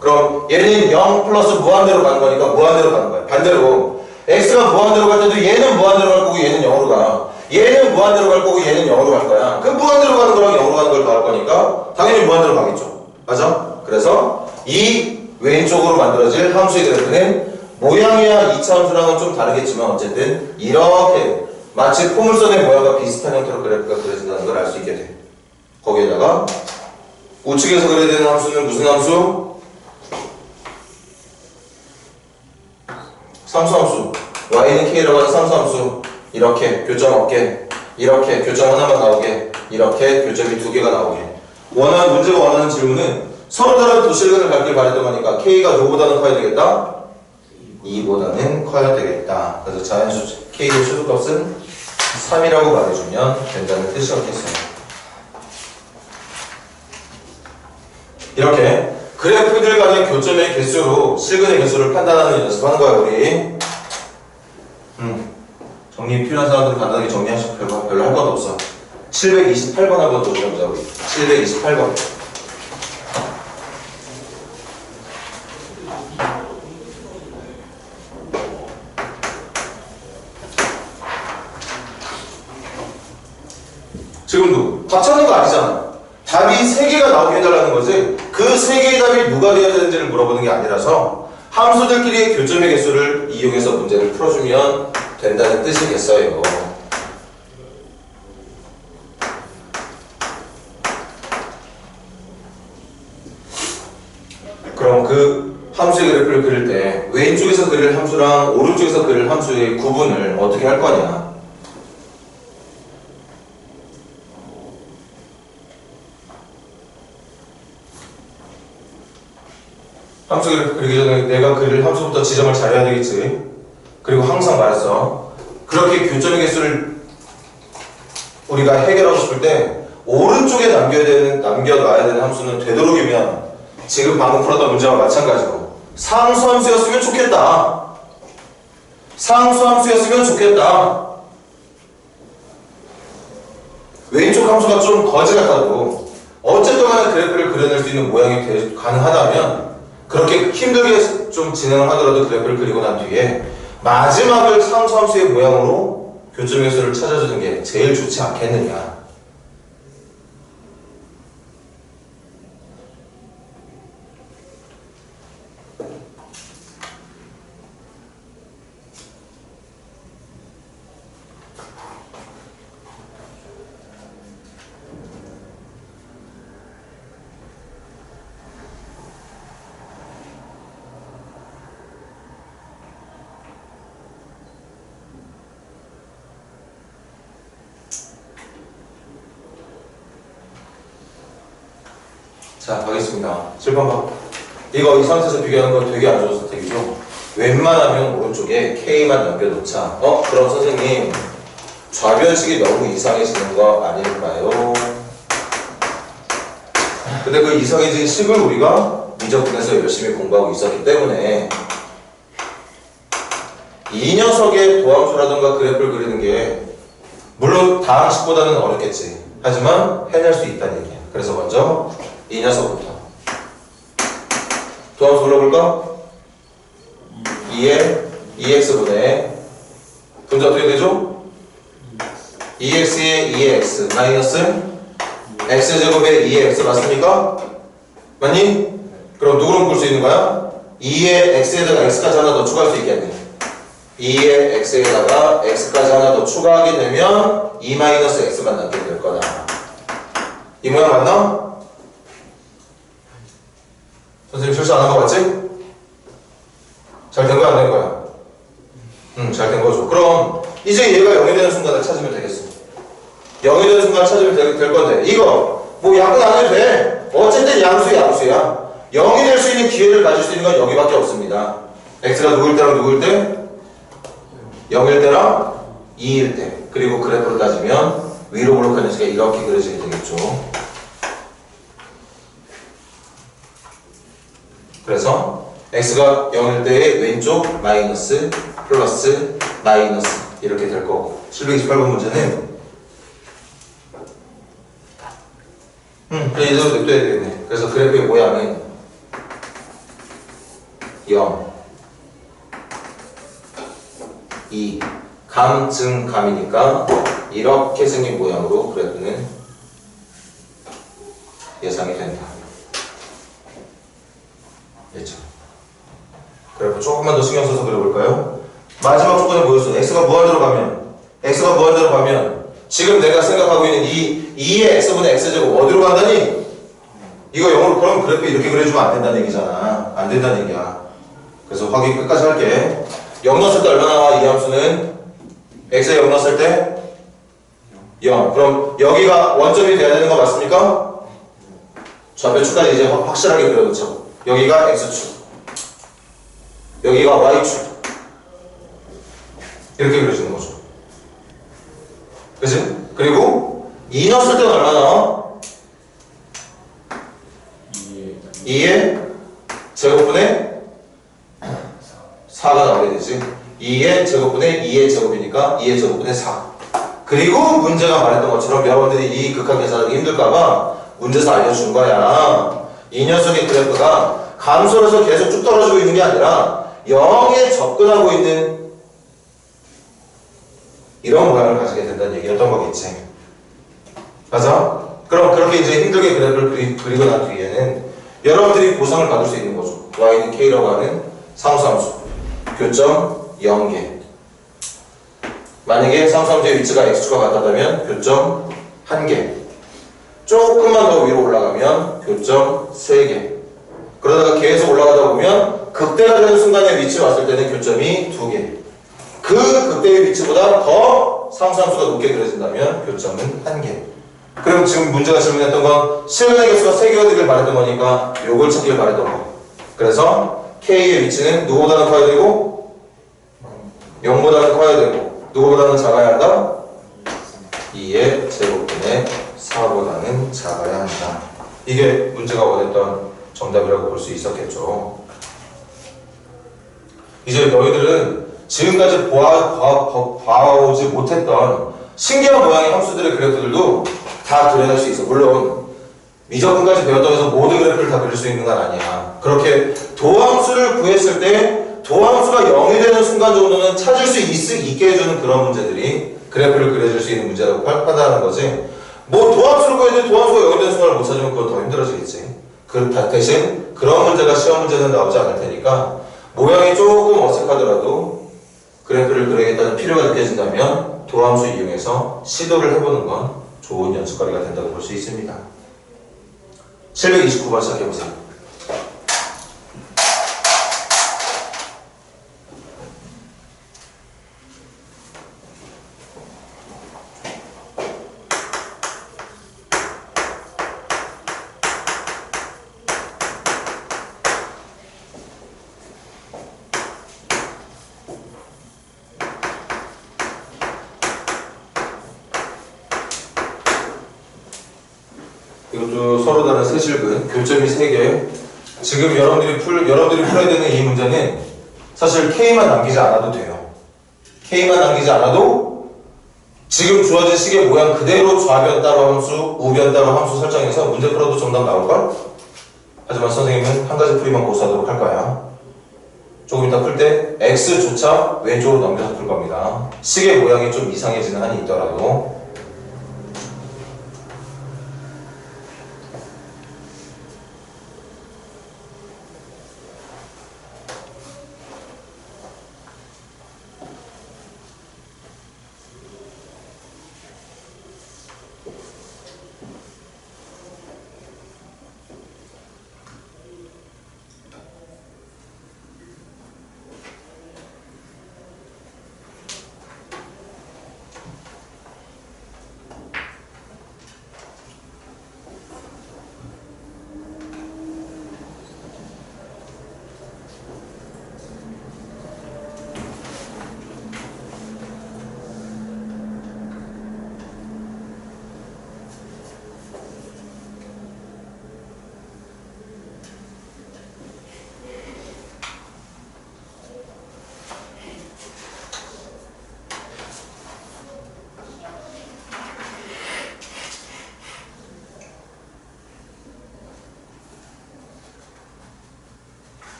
그럼 얘는 0 플러스 무한대로 가는 거니까 무한대로 가는 거야. 반대로 x가 무한대로 갈 때도 얘는 무한대로 갈 거고 얘는 0으로 가. 얘는 무한대로 갈 거고 얘는 0으로 갈 거야. 그 무한대로 가는 거랑 0으로 가는 걸 더할 거니까 당연히 무한대로 가겠죠. 맞아? 그래서 이 왼쪽으로 만들어질 함수의 그래프는 모양이야 2차 함수랑은 좀 다르겠지만 어쨌든 이렇게 마치 포물선의 모양과 비슷한 형태로 그래프가 그려진다는 걸 알 수 있게 돼. 거기에다가 우측에서 그려야 되는 함수는 무슨 함수? 삼수함수. y는 k라고 하는 삼수함수. 이렇게 교점 없게, 이렇게 교점 하나만 나오게, 이렇게 교점이 2개가 나오게. 문제가 원하는 질문은 서로 다른 두 실근을 갖길 바랬던 거니까 k가 누구보다는 커야 되겠다? 2보다는 커야 되겠다. 그래서 자연수 k의 최소값은 3이라고 말해주면 된다는 뜻이었겠어요. 이렇게 그래프들 간의 교점의 개수로 실근의 개수를 판단하는 연습하는 거야 우리. 정리 필요한 사람들은 간단하게 정리하시고 별로 할 것도 없어. 728번 한번 도전해보자 우리. 728번. 지금도 답 찾는 거 아니잖아. 답이 3개가 나오게 해달라는 거지. 그 3개의 답이 누가 되어야 되는지를 물어보는 게 아니라서 함수들끼리의 교점의 개수를 이용해서 문제를 풀어주면 된다는 뜻이겠어요. 그럼 그 함수의 그래프를 그릴 때 왼쪽에서 그릴 함수랑 오른쪽에서 그릴 함수의 구분을 어떻게 할 거냐? 함수 그래프 그리기 전에 내가 그릴 함수부터 지정을 잘해야 되겠지. 그리고 항상 말했어. 그렇게 교점의 개수를 우리가 해결하고 싶을 때 오른쪽에 남겨놔야 되는 함수는 되도록이면 지금 방금 풀었던 문제와 마찬가지로 상수함수였으면 좋겠다. 상수함수였으면 좋겠다. 왼쪽 상수함수가 좀 거지 같아도 어쨌든 간에 그래프를 그려낼 수 있는 모양이 가능하다면 그렇게 힘들게 좀 진행을 하더라도 그래프를 그리고 난 뒤에 마지막을 상수함수의 모양으로 교점 개수를 찾아주는 게 제일 좋지 않겠느냐. 자, 가겠습니다. 7번 봐. 이거 이 상태에서 비교하는 거 되게 안 좋은 선택이죠. 웬만하면 오른쪽에 K만 남겨놓자. 그럼 선생님 좌변식이 너무 이상해지는 거 아닐까요? 근데 그 이상해진 식을 우리가 미적분에서 열심히 공부하고 있었기 때문에 이 녀석의 도함수라든가 그래프를 그리는 게 물론 다항식보다는 어렵겠지. 하지만 해낼 수 있다는 얘기야. 그래서 먼저 이 녀석부터 도함수 불러볼까? 2에 2x분의 분자 어떻게 되죠? 2x에 2x 마이너스 x제곱에 2x 맞습니까? 맞니? 그럼 누구로 볼 수 있는 거야? 2에 x에다가 x까지 하나 더 추가할 수 있겠네. 2에 x에다가 x까지 하나 더 추가하게 되면 2 마이너스 x만 남게 될 거다. 이 모양 맞나? 선생님 실수 안 한 거 맞지? 잘 된 거야, 안 된 거야? 잘 된 거죠. 그럼 이제 얘가 0이 되는 순간을 찾으면 되겠어. 0이 되는 순간을 찾으면 될 건데 이거 뭐 약분 안 해도 돼. 어쨌든 양수야. 0이 될 수 있는 기회를 가질 수 있는 건 여기밖에 없습니다. x가 누구일 때랑 누구일 때? 0일 때랑 2일 때. 그리고 그래프를 따지면 위로 볼록한 녀석이 이렇게 그려지게 되겠죠. 그래서 x가 0일 때의 왼쪽 마이너스 플러스 마이너스 이렇게 될 거고 728번 문제는 그냥 이대로 냅둬야 되겠네. 그래서 그래프의 모양은 0 2 감, 증, 감이니까 이렇게 생긴 모양으로 그래프는 예상이 된다. 됐죠? 그래프 조금만 더 신경 써서 그려볼까요? 마지막 조건이 뭐였어? x가 무한대로 가면 지금 내가 생각하고 있는 이 2의 x분의 x제곱 어디로 간다니? 이거 0으로 그럼 그래프 이렇게 그려주면 안 된다는 얘기잖아. 안 된다는 얘기야. 그래서 확인 끝까지 할게. 0 넣었을 때 얼마 나와? 이 함수는 x에 0 넣었을 때 0. 그럼 여기가 원점이 돼야 되는 거 맞습니까? 좌표축까지 이제 확실하게 그려놓죠. 여기가 x축, 여기가 y축 이렇게 그려지는 거죠. 그치? 그리고 2 넣었을 때는 얼마 나와? 2의 제곱분의 4가 나오게 되지. 2의 제곱분의 2의 제곱이니까 2의 제곱분의 4. 그리고 문제가 말했던 것처럼 여러분들이 이 극한 계산하기 힘들까봐 문제에서 알려준 거야. 이 녀석의 그래프가 감소해서 계속 쭉 떨어지고 있는 게 아니라 0에 접근하고 있는 이런 모양을 가지게 된다는 얘기였던 거겠지. 맞아? 그럼 그렇게 이제 힘들게 그래프를 그리고 난 뒤에는 여러분들이 보상을 받을 수 있는 거죠. y는 k라고 하는 상수함수 교점 0개. 만약에 상수함수의 위치가 x축과 같다면 교점 1개. 조금만 더 위로 올라가면 교점 3개. 그러다가 계속 올라가다 보면 극대가 되는 순간에 위치 왔을 때는 교점이 2개. 그 극대의 위치보다 더 상수함수가 높게 그려진다면 교점은 1개. 그럼 지금 문제가 질문했던 건 실근의 개수가 3개가 되길 바랬던 거니까 요걸 찾기를 바랬던 거. 그래서 K의 위치는 누구보다는 커야 되고 0보다는 커야 되고 누구보다는 작아야 한다? 2의 제곱분의 4보다는 작아야 한다. 이게 문제가 원했던 정답이라고 볼 수 있었겠죠. 이제 너희들은 지금까지 봐오지 못했던 신기한 모양의 함수들의 그래프들도 다 그려낼 수 있어. 물론 미적분까지 배웠다고 해서 모든 그래프를 다 그릴 수 있는 건 아니야. 그렇게 도함수를 구했을 때 도함수가 0이 되는 순간 정도는 찾을 수 있게 해주는 그런 문제들이 그래프를 그려줄 수 있는 문제라고 판단하는 거지. 뭐 도함수를 구했는데 도함수가 0이 되는 순간을 못 찾으면 그건 더 힘들어지겠지. 대신 그런 문제가 시험 문제는 나오지 않을 테니까 모양이 조금 어색하더라도 그래프를 그리겠다는 필요가 느껴진다면 도함수 이용해서 시도를 해보는 건 좋은 연습거리가 된다고 볼 수 있습니다. 729번 시작해보세요. 이것도 서로 다른 세실근, 교점이 3개. 지금 여러분들이 풀어야 되는 이 문제는 사실 K만 남기지 않아도 돼요. K만 남기지 않아도 지금 주어진 식의 모양 그대로 좌변 따로 함수, 우변 따로 함수 설정해서 문제 풀어도 정답 나올걸? 하지만 선생님은 한 가지 풀이만 고수하도록 할 거야. 조금 이따 풀 때 X조차 왼쪽으로 넘겨서 풀 겁니다. 식의 모양이 좀 이상해지는 한이 있더라도.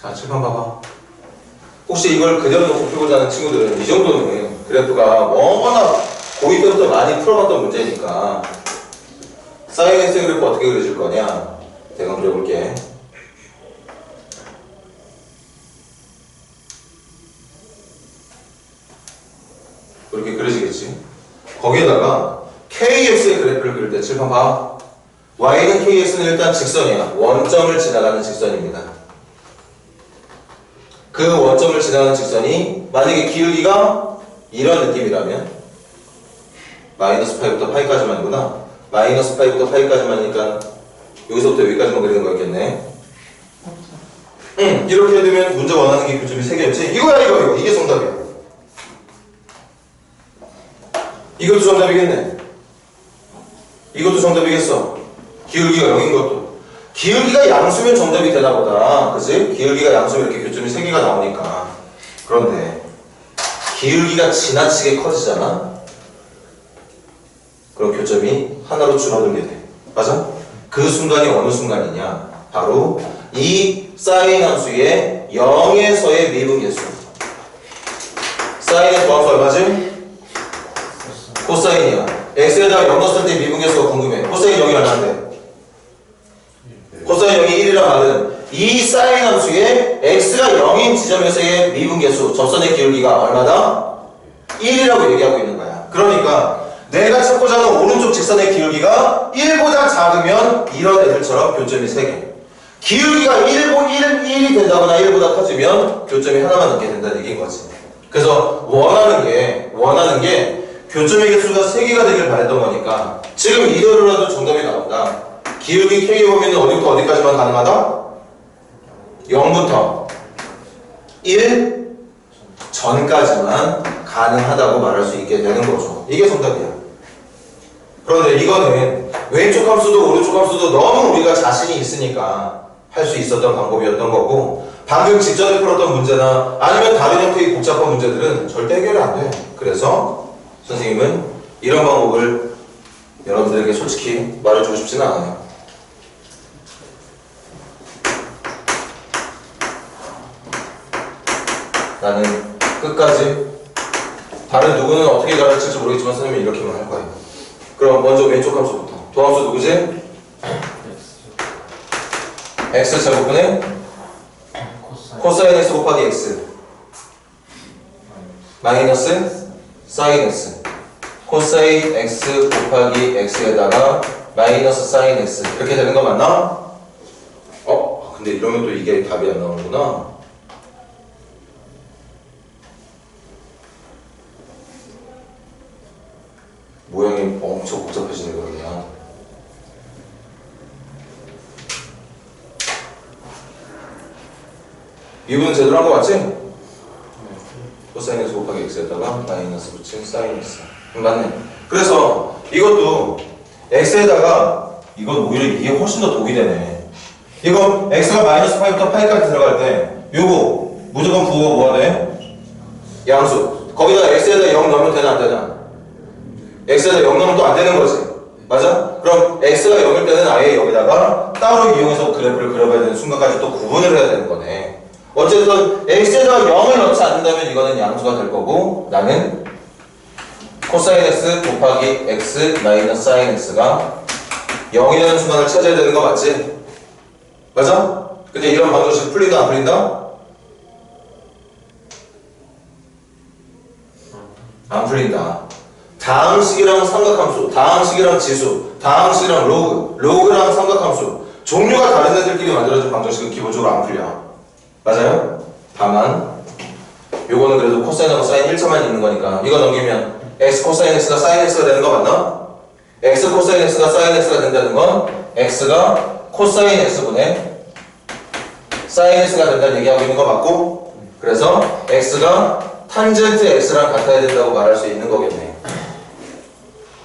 자, 칠판 봐봐. 혹시 이걸 그대로 놓고 풀고자 하는 친구들은 이 정도는 그래프가 워낙 고2 때부터 많이 풀어봤던 문제니까 사인 X 그래프 어떻게 그려질 거냐? 대강 그려볼게. 이렇게 그려지겠지? 거기에다가 KX의 그래프를 그릴 때 칠판 봐. Y는 KX는 일단 직선이야. 원점을 지나가는 직선입니다. 그 원점을 지나가는 직선이 만약에 기울기가 이런 느낌이라면 마이너스 파이부터 파이까지만이구나. 마이너스 파이부터 파이까지만이니까 여기서부터 여기까지만 그리는 거였겠네. 이렇게 되면 문제 원하는 게 교점이 3개였지? 이거야 이거 이게 정답이야. 이것도 정답이겠네. 이것도 정답이겠어. 기울기가 0인 것도. 기울기가 양수면 정답이 되나 보다. 그치? 기울기가 양수면 이렇게 교점이 3개가 나오니까. 그런데 기울기가 지나치게 커지잖아? 그럼 교점이 하나로 줄어들게 돼. 맞아? 그 순간이 어느 순간이냐? 바로 이 사인 함수의 0에서의 미분계수. 사인의 도함수 얼마지? 코사인이야. x에다가 0 넣었을 때 미분계수가 궁금해. 코사인 0이 얼마인데? 코사인 0이 1이란 말은 이 사인 함수의 x가 0인 지점에서의 미분계수, 접선의 기울기가 얼마다? 1이라고 얘기하고 있는 거야. 그러니까 내가 찾고자 하는 오른쪽 직선의 기울기가 1보다 작으면 이런 애들처럼 교점이 3개. 기울기가 1이 된다거나 1보다 커지면 교점이 하나만 넣게 된다는 얘기인 거지. 그래서 원하는 게 교점의 개수가 3개가 되길 바랬던 거니까 지금 이대로라도 정답이 나온다. 기울기 K 보면 어디부터 어디까지만 가능하다? 0부터 1 전까지만 가능하다고 말할 수 있게 되는 거죠. 이게 정답이야. 그런데 이거는 왼쪽 함수도 오른쪽 함수도 너무 우리가 자신이 있으니까 할 수 있었던 방법이었던 거고 방금 직전에 풀었던 문제나 아니면 다른 형태의 복잡한 문제들은 절대 해결이 안 돼. 그래서 선생님은 이런 방법을 여러분들에게 솔직히 말해주고 싶지는 않아요. 나는 끝까지 다른 누구는 어떻게 가르칠지 모르겠지만 선생님은 이렇게만 할 거예요. 그럼 먼저 왼쪽 함수부터. 도함수 누구지? x 제곱분의 코사인 x 곱하기 x 마이너스 사인 x 코사인 x 곱하기 x에다가 마이너스 사인 x 이렇게 되는 거 맞나? 근데 이러면 또 이게 답이 안 나오는구나. 모양이 엄청 복잡해지네 그러면. 미분은 제대로 한 거 맞지? 코사인 x 곱하기 x에다가 마이너스 붙인 사인 x. 맞네. 그래서 이것도 x에다가 이건 오히려 이게 훨씬 더 독이 되네. 이거 x가 마이너스 파이부터 파이까지 들어갈 때 요거 무조건 부호가 뭐가 돼? 양수. 거기다 x에다 0 넣으면 되나 안 되나? x에다 0 넣으면 또 안 되는 거지. 맞아? 그럼 x가 0일 때는 아예 여기다가 따로 이용해서 그래프를 그려봐야 되는 순간까지 또 구분을 해야 되는 거네. 어쨌든 x에다가 0을 넣지 않는다면 이거는 양수가 될 거고 나는 코사인 x 곱하기 x 마이너스 사인 x가 0이 되는 순간을 찾아야 되는 거 맞지? 맞아? 근데 이런 방정식 풀린다 안 풀린다? 안 풀린다. 다항식이랑 삼각함수, 다항식이랑 지수, 다항식이랑 로그, 로그랑 삼각함수 종류가 다른 애들끼리 만들어진 방정식은 기본적으로 안 풀려. 맞아요? 다만 요거는 그래도 코사인하고 사인 1차만 있는 거니까 이거 넘기면 x 코사인 x가 사인 x가 되는 거 맞나? x 코사인 x가 사인 x가 된다는 건 x가 코사인 x분의 사인 x가 된다는 얘기하고 있는 거 맞고, 그래서 x가 탄젠트 x랑 같아야 된다고 말할 수 있는 거겠네.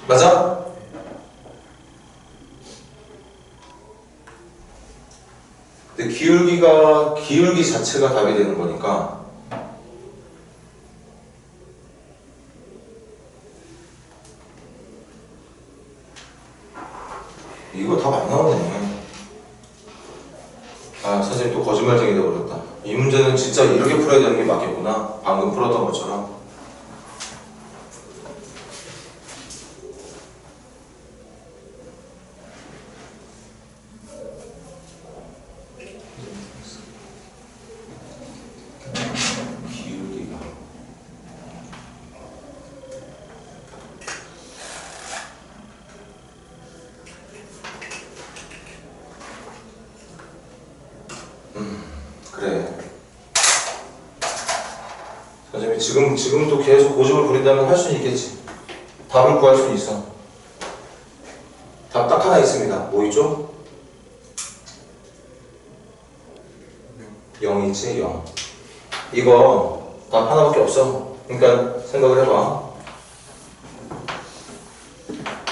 맞아? 근데 기울기 자체가 답이 되는 거니까 이거 답 안 나오네. 선생님 또 거짓말쟁이 되어버렸다. 이 문제는 진짜 이렇게 풀어야 되는 게 맞겠구나. 방금 풀었던 것처럼. 기울기가 그래. 선생님이 지금도 계속 고집을 부린다면 할 수는 있겠지. 답을 구할 수는 있어. 답 딱 하나 있습니다. 뭐 있죠? 0이지 0. 이거 답 하나밖에 없어. 그러니까 생각을 해봐.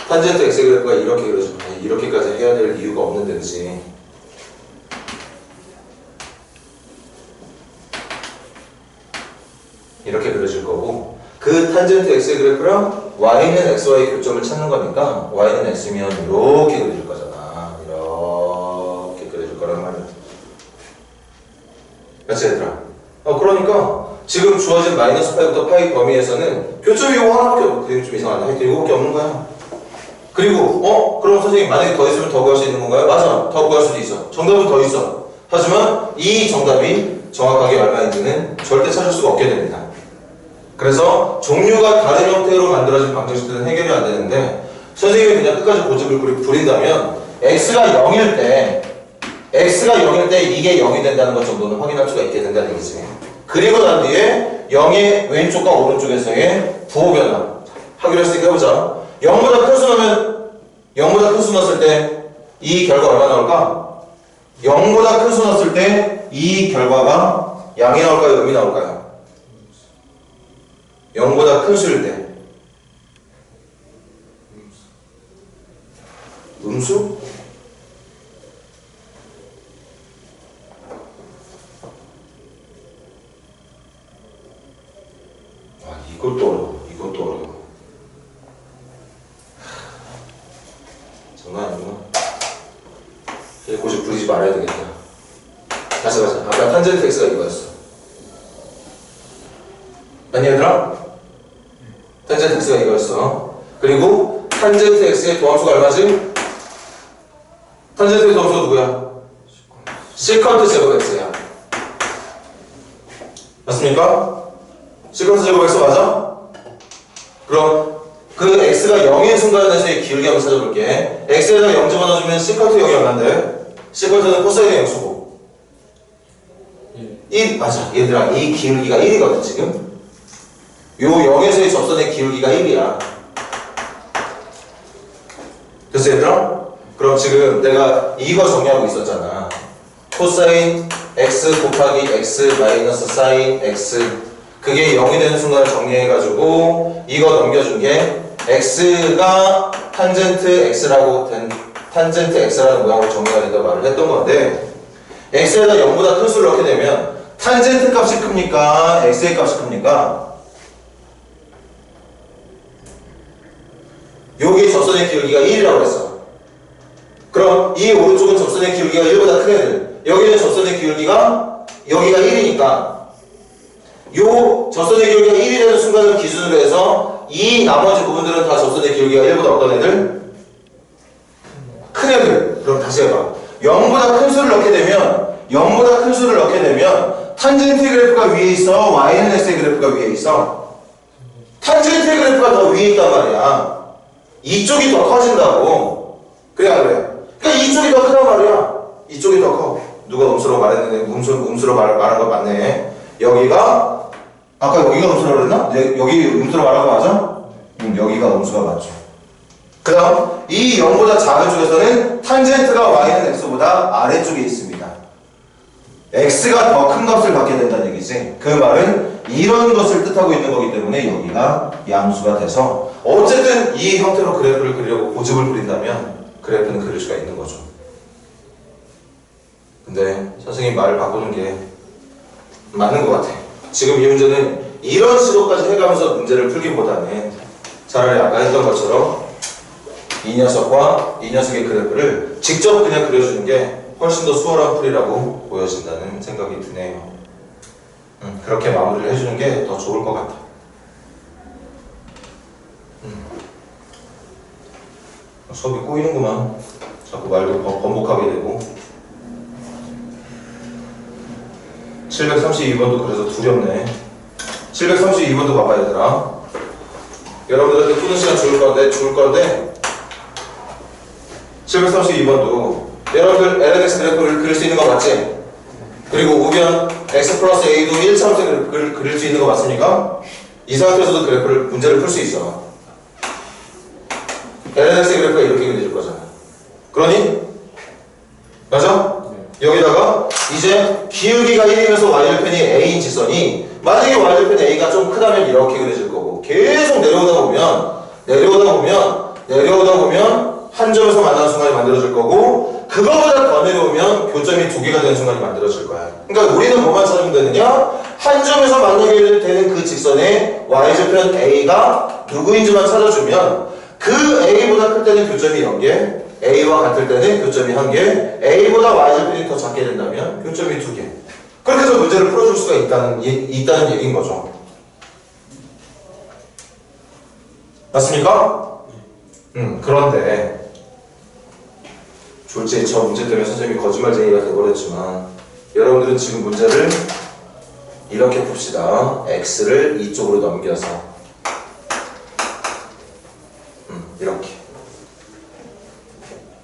탄젠트 x 그래프가 이렇게 그려져. 이렇게까지 해야 될 이유가 없는 데지. 이렇게 그려질 거고, 그 탄젠트 x 그래프랑 y는 xy 교점을 찾는 거니까 y는 x면 이렇게 그려질 거잖아. 이렇게 그려질 거란 말이야. 그렇지 얘들아? 그러니까 지금 주어진 마이너스 파이부터 파이 범위에서는 교점이 이거 하나밖에 없는, 좀 이상하네. 하여튼 이거밖에 없는 거야. 그리고 그럼 선생님 만약에 더 있으면 더 구할 수 있는 건가요? 맞아. 더 구할 수도 있어. 정답은 더 있어. 하지만 이 정답이 정확하게 얼마인지는 절대 찾을 수가 없게 됩니다. 그래서 종류가 다른 형태로 만들어진 방정식들은 해결이 안 되는데, 선생님이 그냥 끝까지 고집을 부린다면 x가 0일 때 이게 0이 된다는 것 정도는 확인할 수가 있게 된다는 얘기지. 그리고 난 뒤에 0의 왼쪽과 오른쪽에서의 부호 변화 하기로 했으니까 해보자. 0보다 큰 수 넣었을 때 이 결과 얼마 나올까? 0보다 큰 수 넣었을 때 이 결과가 양이 나올까요? 음이 나올까요? 0보다 큰 수일 때 음수? 이것도 어려워. 이것도 어려워. 장난 아니구나. 고집 부리지 말아야 되겠다. 다시 가자. 아까 탄젠트 x가 이거였어. 아니 얘들아? 탄젠트 x가 이거였어. 그리고 탄젠트 x의 도함수가 얼마지? 탄젠트의 도함수가 누구야? 시컨트 제곱 x야. 맞습니까? 시컨트 제곱 x 맞아? 그럼 그 x가 0인 순간에서의 기울기 한번 찾아볼게. x에다가 0 집어넣어주면 시컨트 0이 얼마인데? 시컨트는 코사인의 영수고 1 맞아. 얘들아 이 기울기가 1이거든 지금. 요 0에서의 접선의 기울기가 1이야. 됐어 얘들아? 그럼 지금 내가 이거 정리하고 있었잖아. 코사인 x 곱하기 x 마이너스 사인 x 그게 0이 되는 순간을 정리해가지고 이거 넘겨준 게 x가 탄젠트 x라고 된 탄젠트 x라는 모양으로 정리가 된다고 말을 했던 건데 x에다 0보다 큰 수를 넣게 되면 탄젠트 값이 큽니까? x의 값이 큽니까? 여기 접선의 기울기가 1이라고 했어. 그럼 이 오른쪽은 접선의 기울기가 1보다 큰 애들 여기는 접선의 기울기가 여기가 1이니까 요 접선의 기울기가 1이 되는 순간을 기준으로 해서 이 나머지 부분들은 다 접선의 기울기가 1보다 어떤 애들? 큰 애들. 그럼 다시 해봐. 0보다 큰 수를 넣게 되면 0보다 큰 수를 넣게 되면 탄젠트 그래프가 위에 있어? y는 x의 그래프가 위에 있어? 탄젠트 그래프가 더 위에 있단 말이야. 이쪽이 더 커진다고. 그래 안 그래? 그러니까 이쪽이 더 크단 말이야. 이쪽이 더 커. 누가 음수로 말했는데 음수로 말한 거 맞네. 여기가 아까 여기가 음수라고 그랬나? 여기 음수로 말한 거 맞아? 여기가 음수가 맞죠. 그 다음 이 0보다 작은 쪽에서는 탄젠트가 y는 x보다 아래쪽에 있습니다. x가 더 큰 값을 갖게 된다는 얘기지. 그 말은 이런 것을 뜻하고 있는 거기 때문에 여기가 양수가 돼서 어쨌든 이 형태로 그래프를 그리려고 고집을 부린다면 그래프는 그릴 수가 있는 거죠. 근데 선생님 말을 바꾸는 게 맞는 것 같아. 지금 이 문제는 이런 식으로까지 해가면서 문제를 풀기보다는 차라리 아까 했던 것처럼 이 녀석과 이 녀석의 그래프를 직접 그냥 그려주는 게 훨씬 더 수월한 풀이라고 보여진다는 생각이 드네요. 그렇게 마무리를 해주는 게 더 좋을 것 같아. 수업이 꼬이는구만. 자꾸 말도 번복하게 되고. 732번도 그래서 두렵네. 732번도 봐봐 얘들아. 여러분들한테 푸는 시간 줄 건데 732번도 여러분들 LNX 그래프를 그릴 수 있는 거 맞지? 그리고 우변 x 플러스 a도 1차원적 그릴 수 있는 거 맞습니까? 이 상태에서도 그래프를 문제를 풀 수 있어. LNX 그래프가 이렇게 그려질 거잖아. 그러니? 맞아? 네. 여기다가 이제 기울기가 1이면서 y절편이 a인 직선이 만약에 y절편 a가 좀 크다면 이렇게 그려질 거고 계속 내려오다 보면 한 점에서 만나는 순간이 만들어질 거고 그거보다 더 내려오면 교점이 두 개가 되는 순간이 만들어질 거야. 그러니까 우리는 뭐만 찾으면 되느냐? 한 점에서 만나게 되는 그 직선의 y절편 a가 누구인지만 찾아주면 그 a보다 클 때는 교점이 0개, a와 같을 때는 교점이 1개, a보다 y절편이 더 작게 된다면 교점이 2개. 그렇게 해서 문제를 풀어줄 수가 있다는 얘기인 거죠. 맞습니까? 그런데 졸지에 저 문제 때문에 선생님이 거짓말쟁이가 돼버렸지만 여러분들은 지금 문제를 이렇게 풉시다. x를 이쪽으로 넘겨서 이렇게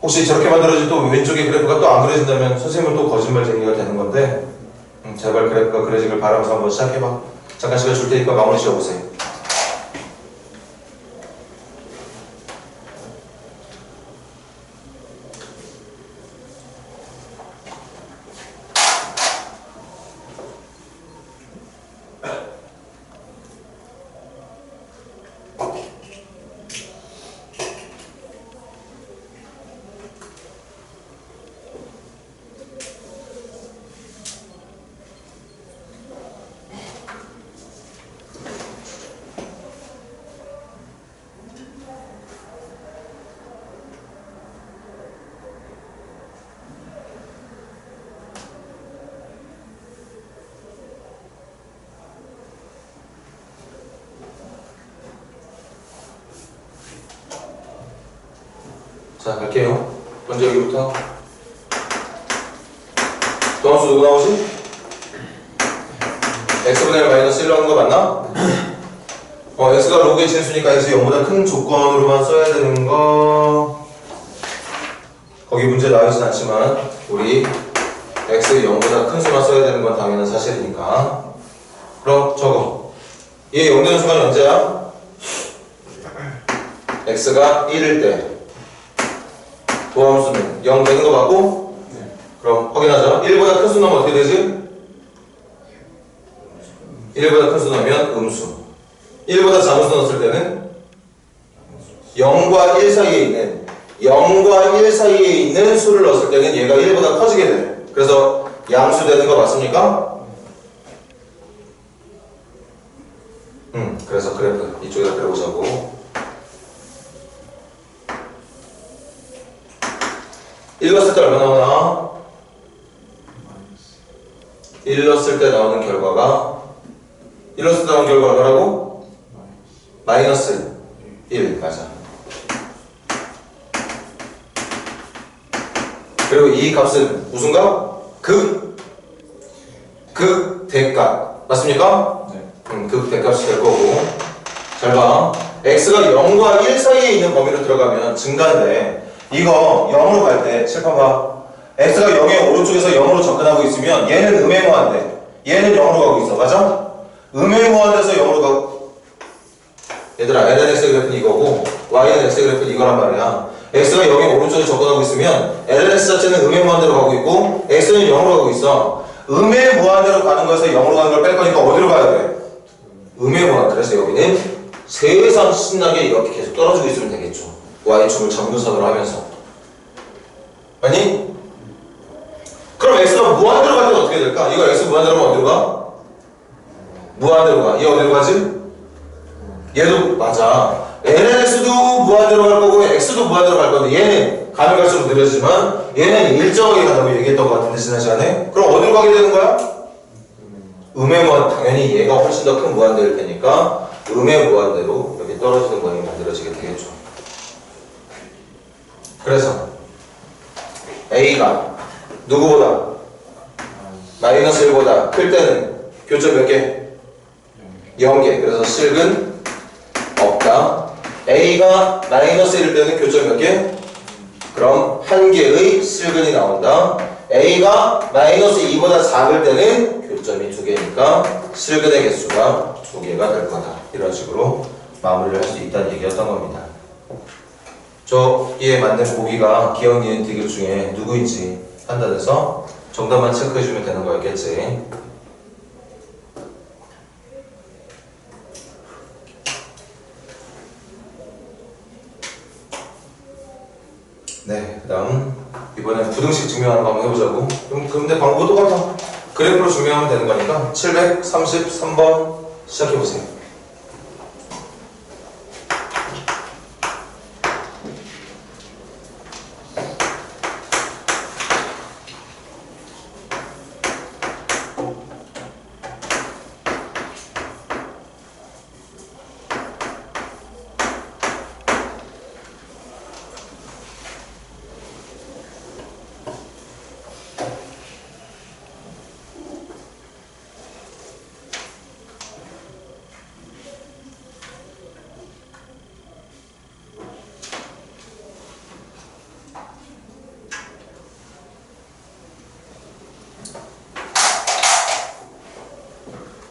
혹시 저렇게 만들어진 또 왼쪽에 그래프가 또 안 그려진다면 선생님은 또 거짓말쟁이가 되는 건데 제발 그래프가 그려지길 바라면서 한번 시작해봐. 잠깐 시간 줄 테니까 마무리 지어보세요. 자, 갈게요. 먼저 여기부터. 도함수 누구 나오지? x분의 1 마이너스 1로 하는 거 맞나? x가 로그의 진수니까 x 0보다 큰 조건으로만 써야 되는 거. 거기 문제 나오진 않지만 우리 x 0보다 큰 수만 써야 되는 건 당연한 사실이니까. 그럼 저거 얘 0 되는 수가 언제야? x가 1일 때 도함수는 0 되는 거 맞고? 네. 그럼 확인하자. 1보다 큰 수 넣으면 어떻게 되지? 1보다 큰 수 넣으면 음수. 1보다 작은 수 넣었을 때는 0과 1 사이에 있는 0과 1 사이에 있는 수를 넣었을 때는 얘가 1보다 커지게 돼. 그래서 양수 되는 거 맞습니까? 그래서 그래프 이쪽에다 그려보자고. 1 넣었을 때 얼마 나오나? 1 넣었을 때 나오는 결과가 1 넣었을 때 나오는 결과 얼마라고? 마이너스 1. 맞아. 그리고 이 값은 무슨 값? 대값. 맞습니까? 네. 대값이 될 거고. 잘 봐. x가 0과 1 사이에 있는 범위로 들어가면 증가인데 이거 0으로 갈 때 칠판 봐. x가 0의 오른쪽에서 0으로 접근하고 있으면 얘는 음의 무한대. 얘는 0으로 가고 있어. 맞아? 음의 무한대에서 0으로 가고. 얘들아, lnx의 그래프는 이거고 y는 x의 그래프는 이거란 말이야. x가 0의 오른쪽에 접근하고 있으면 lnx 자체는 음의 무한대로 가고 있고 x는 0으로 가고 있어. 음의 무한대로 가는 거에서 0으로 가는 걸 뺄 거니까 어디로 가야 돼? 음의 무한. 그래서 여기는 세상 신나게 이렇게 계속 떨어지고 있으면 되겠죠. y축을 점근선으로 하면서. 아니? 그럼 x가 무한대로 갈 때 어떻게 될까? 이거 x 무한대로 가면 어디로 가? 무한대로 가. 얘 어디로 가지? 얘도 맞아. lnx도 무한대로 갈 거고 x도 무한대로 갈 건데 얘는 가면 갈수록 느려지지만 얘는 일정하게 간다고 얘기했던 것 같은데 지난 시간에. 그럼 어디로 가게 되는 거야? 음의 무한. 당연히 얘가 훨씬 더 큰 무한대일 테니까 음의 무한대로 여기 떨어지는 모양이 만들어지게 되겠죠. 그래서 a가 누구보다? 마이너스 1보다 클 때는 교점 몇 개? 0개. 그래서 실근 없다. a가 마이너스 1일 때는 교점 몇 개? 그럼 한 개의 실근이 나온다. a가 마이너스 2보다 작을 때는 교점이 2개니까 실근의 개수가 2개가 될 거다. 이런 식으로 마무리를 할 수 있다는 얘기였던 겁니다. 저기에 맞는 보기가 기억, 니은, 디귿 중에 누구인지 판단해서 정답만 체크해주면 되는 거였겠지. 네, 그 다음 이번엔 부등식 증명하는 거 한번 해보자고. 근데 방법은 똑같아. 그래프로 증명하면 되는 거니까 733번 시작해보세요.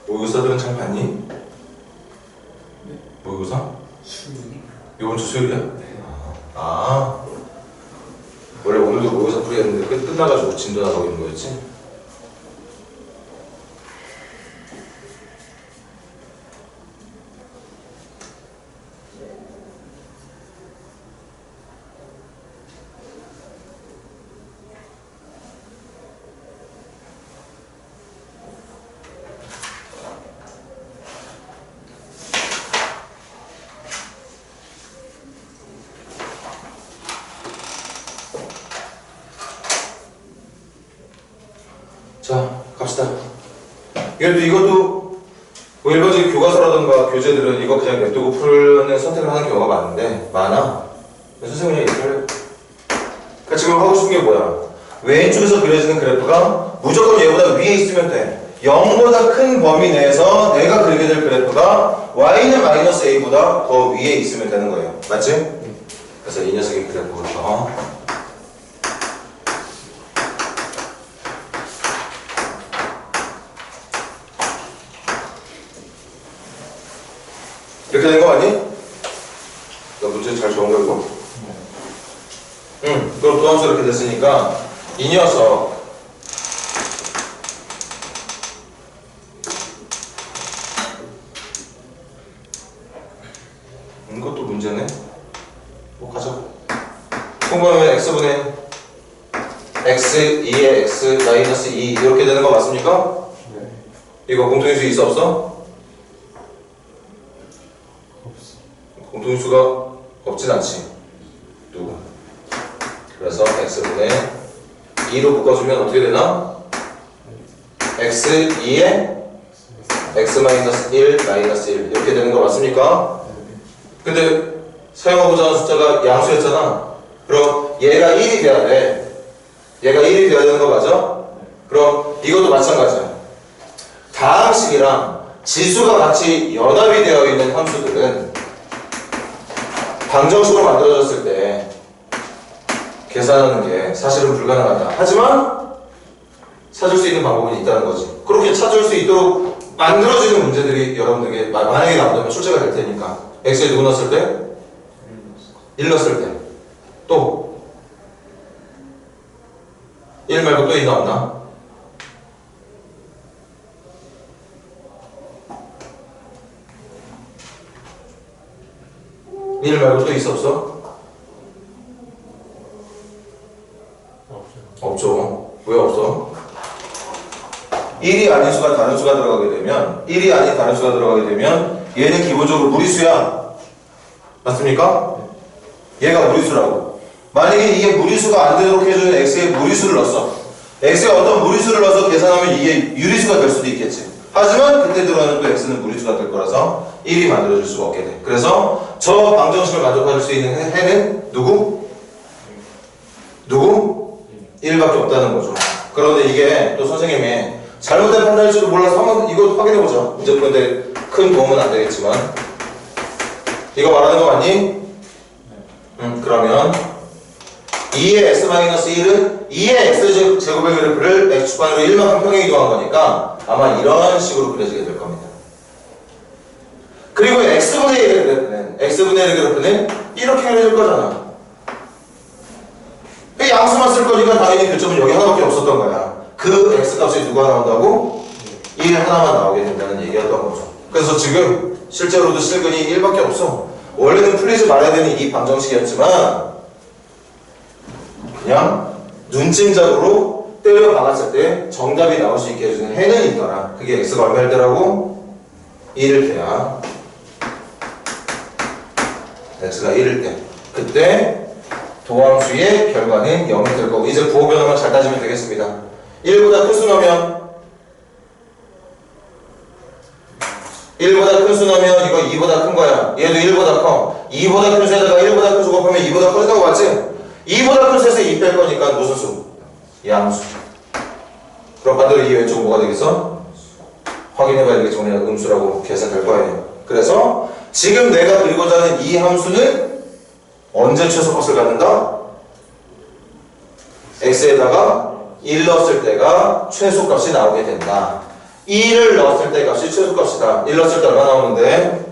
모의고사들은 잘 봤니? 모의고사? 수능이? 이번 주 수요일이야? 원래 오늘도 모의고사 풀이했는데 끝나가지고 진도 나가고 있는 거였지? 자, 갑시다. 이것도 뭐 일반적인 교과서라던가 교재들은 이거 그냥 냅두고 풀는 선택을 하는 경우가 많은데 많아. 선생님이 얘기를 그러니까 지금 하고 싶은 게 뭐야? 왼쪽에서 그려지는 그래프가 무조건 얘보다 위에 있으면 돼. 0보다 큰 범위 내에서 내가 그리게 될 그래프가 y는 마이너스 a보다 더 위에 있으면 되는 거예요. 맞지? 그래서 이 녀석의 그래프부터 이렇게 된 거 맞니? 너 문제 잘 적은 거 이거? 그럼 도함수 이렇게 됐으니까 이 녀석 이것도 문제네. 뭐 가자. 통보하면 x분의 x 2의 x 마이너스 2 이렇게 되는 거 맞습니까? 네. 이거 공통인수 있어 없어? 없어. 공통인수가 없진 않지. 누구? 그래서 x분의 2로 묶어주면 어떻게 되나? x 2에 x 마이너스 1 마이너스 1 이렇게 되는 거 맞습니까? 근데 사용하고자 하는 숫자가 양수였잖아. 그럼 얘가 1이 돼야 돼. 얘가 1이 돼야 되는 거 맞아? 그럼 이것도 마찬가지야. 다항식이랑 지수가 같이 연합이 되어 있는 함수들은 방정식으로 만들어졌을 때 계산하는 게 사실은 불가능하다. 하지만 찾을 수 있는 방법은 있다는 거지. 그렇게 찾을 수 있도록 만들어지는 문제들이 여러분들에게 만약에 나온다면 출제가 될 테니까. x에 누구 넣었을 때? 1 넣었을 때. 또 1 말고 또 있나 없나? 일 말고 또 있어 없어? 없죠. 왜 없어? 1이 아닌 수가 다른 수가 들어가게 되면 1이 아닌 다른 수가 들어가게 되면 얘는 기본적으로 무리수야. 맞습니까? 얘가 무리수라고. 만약에 이게 무리수가 안 되도록 해주는 x에 무리수를 넣었어. x에 어떤 무리수를 넣어서 계산하면 이게 유리수가 될 수도 있겠지. 하지만 그때 들어가는 또 x는 무리수가 될 거라서 1이 만들어질 수가 없게 돼. 그래서 저 방정식을 만족할 수 있는 해는 누구? 누구? 1밖에 없다는 거죠. 그런데 이게 또 선생님이 잘못된 판단일지도 몰라서 한번 이거 확인해보자. 문제 푸는데 큰 도움은 안 되겠지만 이거 말하는 거 맞니? 그러면 2의 x-1은 2의 x제곱의 그래프를 x축반으로 1만큼 평행이동한 거니까 아마 이런 식으로 그려지게 될 겁니다. 그리고 x분의 1의 그래프는 이렇게 그려질 거잖아. 양수만 쓸 거니까 당연히 교점은 여기 하나밖에 없었던 거야. 그 x값이 누가 나온다고? 1 하나만 나오게 된다는 얘기였던 거죠. 그래서 지금 실제로도 실근이 1밖에 없어. 원래는 풀리지 말아야 되는 이 방정식이었지만 그냥 눈찜작으로 때려 박았을 때 정답이 나올 수 있게 해주는 해는 있더라. 그게 x가 얼마일 때라고? 1일 때야. x가 1일 때. 그때 도함수의 결과는 0이 될 거고 이제 부호 변화만 잘 따지면 되겠습니다. 1보다 큰 수 넣으면 1보다 큰 수 넣으면 이거 2보다 큰 거야. 얘도 1보다 커. 2보다 큰 수에다가 1보다 큰 수 곱하면 2보다 커진다고 봤지? 2보다 큰 수에서 2 뺄 거니까 무슨 수? 양수. 그럼 반대로 이 왼쪽 뭐가 되겠어? 확인해봐야 되겠지만 음수라고 계산될 거예요. 그래서 지금 내가 그리고자 하는 이 함수는 언제 최소값을 갖는다? x에다가 1 넣었을 때가 최소값이 나오게 된다. 2를 넣었을 때 값이 최소값이다. 1 넣었을 때 얼마 나오는데?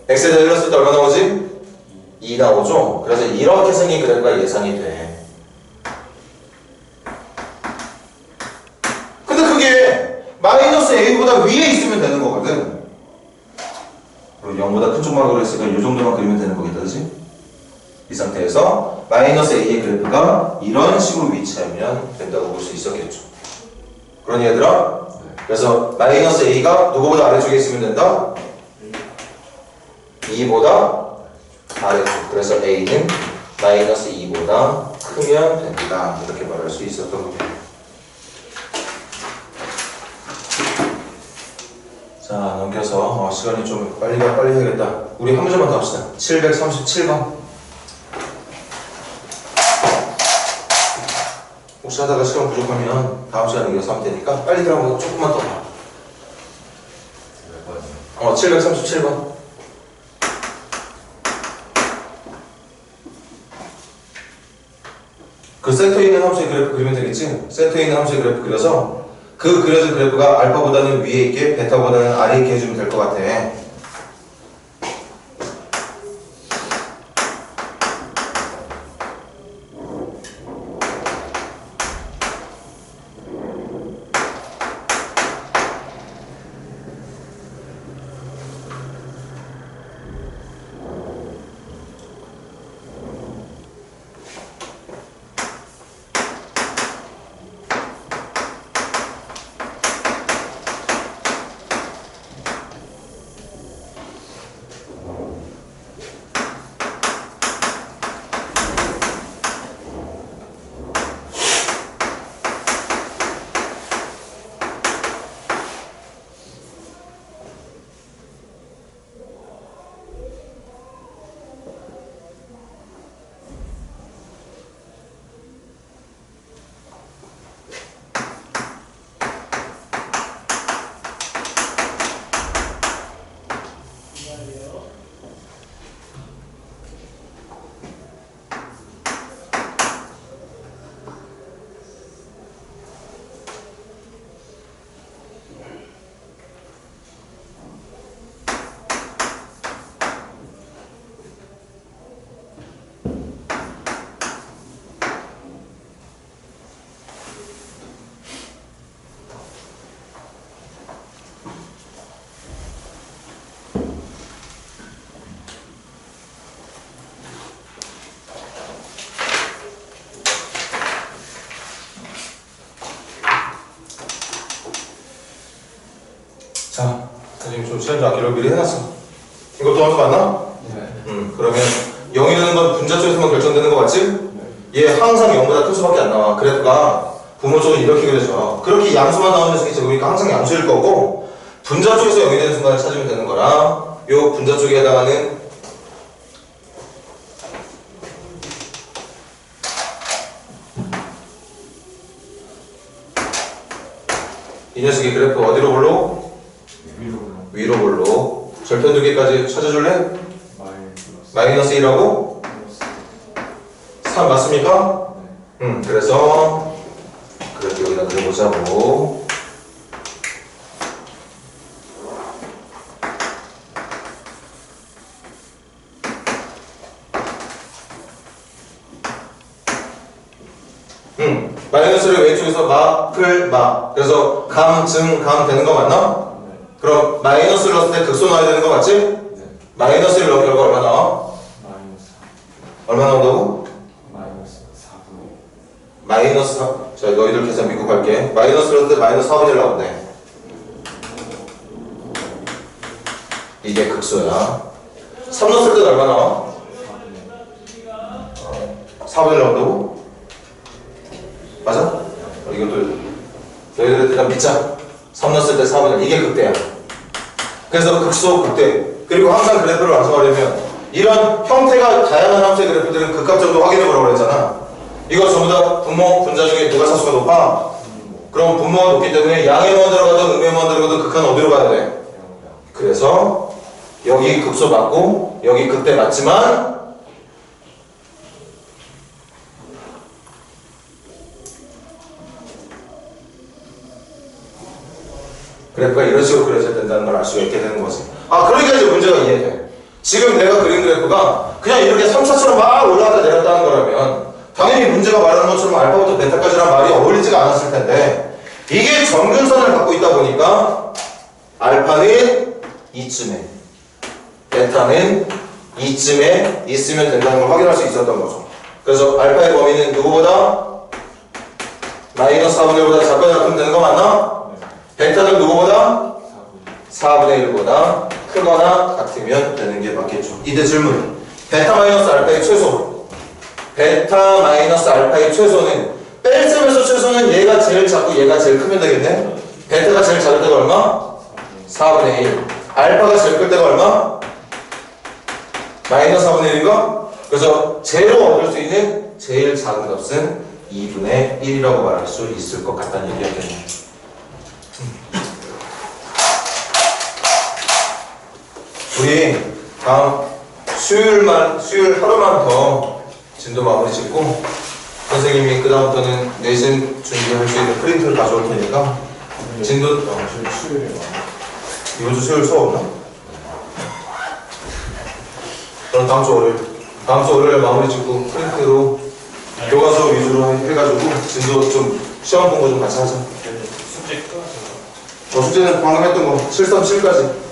x에다 1 넣었을 때 얼마 나오지? 2 나오죠? 그래서 이렇게 생긴 그래프가 예상이 돼. 근데 그게 마이너스 a보다 위에 있으면 되는 거거든. 그리고 0보다 큰 쪽만 그랬으니까 이 정도만 그리면 되는 거겠다, 그치? 이 상태에서 마이너스 a의 그래프가 이런 식으로 위치하면 된다고 볼 수 있었겠죠. 그러니 얘들아? 그래서 마이너스 a가 누구보다 아래쪽에 있으면 된다? 2보다 아래쪽. 그래서 a는 마이너스 2보다 크면 된다. 이렇게 말할 수 있었던 겁니다. 자, 넘겨서 시간이 좀 빨리 해야겠다. 우리 한 문제만 더 합시다. 737번. 하다가 시간 부족하면 다음 시간에 이어서 하면 되니까 빨리 들어가면 조금만 더 봐. 737번. 그 센터에 있는 함수의 그래프 그리면 되겠지? 센터에 있는 함수의 그래프 그려서 그 그려진 그래프가 알파보다는 위에 있게 베타보다는 아래에 있게 해주면 될 것 같아. 자, 선생님 좀 시간 좀 아끼려고 미리 해놨어. 이것도 함수 맞나? 네. 그러면 0이 되는 건 분자 쪽에서만 결정되는 거 맞지? 얘 항상 0보다 클 수밖에 안 나와. 그래프가 부모 쪽은 이렇게 그려져. 그렇게 양수만 나오는 녀석이 적으니까 항상 양수일 거고 분자 쪽에서 0이 되는 순간을 찾으면 되는 거라 요 분자 쪽에 해당하는 이 녀석의 그래프 어디로 볼로? 위로 볼로. 절편 두 개까지 찾아줄래? 마이너스 1하고 3 맞습니까? 그래서 그래프 여기다 그려보자고. 마이너스를 왼쪽에서 마플 마. 그래서 감, 증, 감 되는 거 맞나? 네. 그럼 마이너스를 넣었을 때 극소 나와야 되는 거 맞지? 네. 마이너스를 넣은 결과 얼마 나와? 마이너스 얼마 나온다고? 마이너스 4분의 마이너스 4. 자, 너희들 계산 믿고 갈게. 마이너스를 넣을 때 마이너스 4분의 1 나온대. 이게 극소야. 3 넣었을 때는 얼마 나와? 4분의 1 나온다고? 맞아? 이것도 너희들 일단 믿자. 3 넣었을 때 4분의 1 이게 극대야. 그래서 극소 극대. 그리고 항상 그래프를 완성하려면 이런 형태가 다양한 함수의 그래프들은 극값 정도 확인해 보라고 그랬잖아. 이거 전부 다 분모 분자 중에 누가 차수가 높아? 그럼 분모가 높기 때문에 양에만 들어가든 음에만 들어가든 극한 어디로 가야 돼? 그래서 여기 극소 맞고 여기 극대 맞지만 그래프가 이런 식으로 그려져야 된다는 걸 알 수가 있게 되는 거지. 아, 그러니까 이제 문제가 이해돼. 지금 내가 그린 그래프가 그냥 이렇게 3차처럼 막 올라갔다 내렸다 하는 거라면 당연히 문제가 말하는 것처럼 알파부터 베타까지란 말이 어울리지가 않았을 텐데 이게 점근선을 갖고 있다 보니까 알파는 이쯤에 베타는 이쯤에 있으면 된다는 걸 확인할 수 있었던 거죠. 그래서 알파의 범위는 누구보다 마이너스 4분의 1보다 작거나 같으면 되는 거 맞나? 베타는 누구보다? 4분의 1보다 크거나 같으면 되는 게 맞겠죠. 이제 질문. 베타 마이너스 알파의 최소. 베타 마이너스 알파의 최소는 뺄 점에서 최소는 얘가 제일 작고 얘가 제일 크면 되겠네? 베타가 제일 작을 때가 얼마? 4분의 1. 알파가 제일 클 때가 얼마? 마이너스 4분의 1인가? 그래서 제로 얻을 수 있는 제일 작은 값은 2분의 1이라고 말할 수 있을 것 같다는 얘기였겠네. 우리 다음 수요일 하루만 더 진도 마무리 짓고 선생님이 그 다음부터는 내신 준비할 수 있는 프린트를 가져올 테니까 진도 수요일에 와. 이번 주 수요일 수업 없나? 그럼 다음 주 월요일 마무리 짓고 프린트로 교과서 위주로 해가지고 진도 좀 시험 공부 좀 같이 하자. 숙제 끝. 숙제는 방금 했던 거 737까지.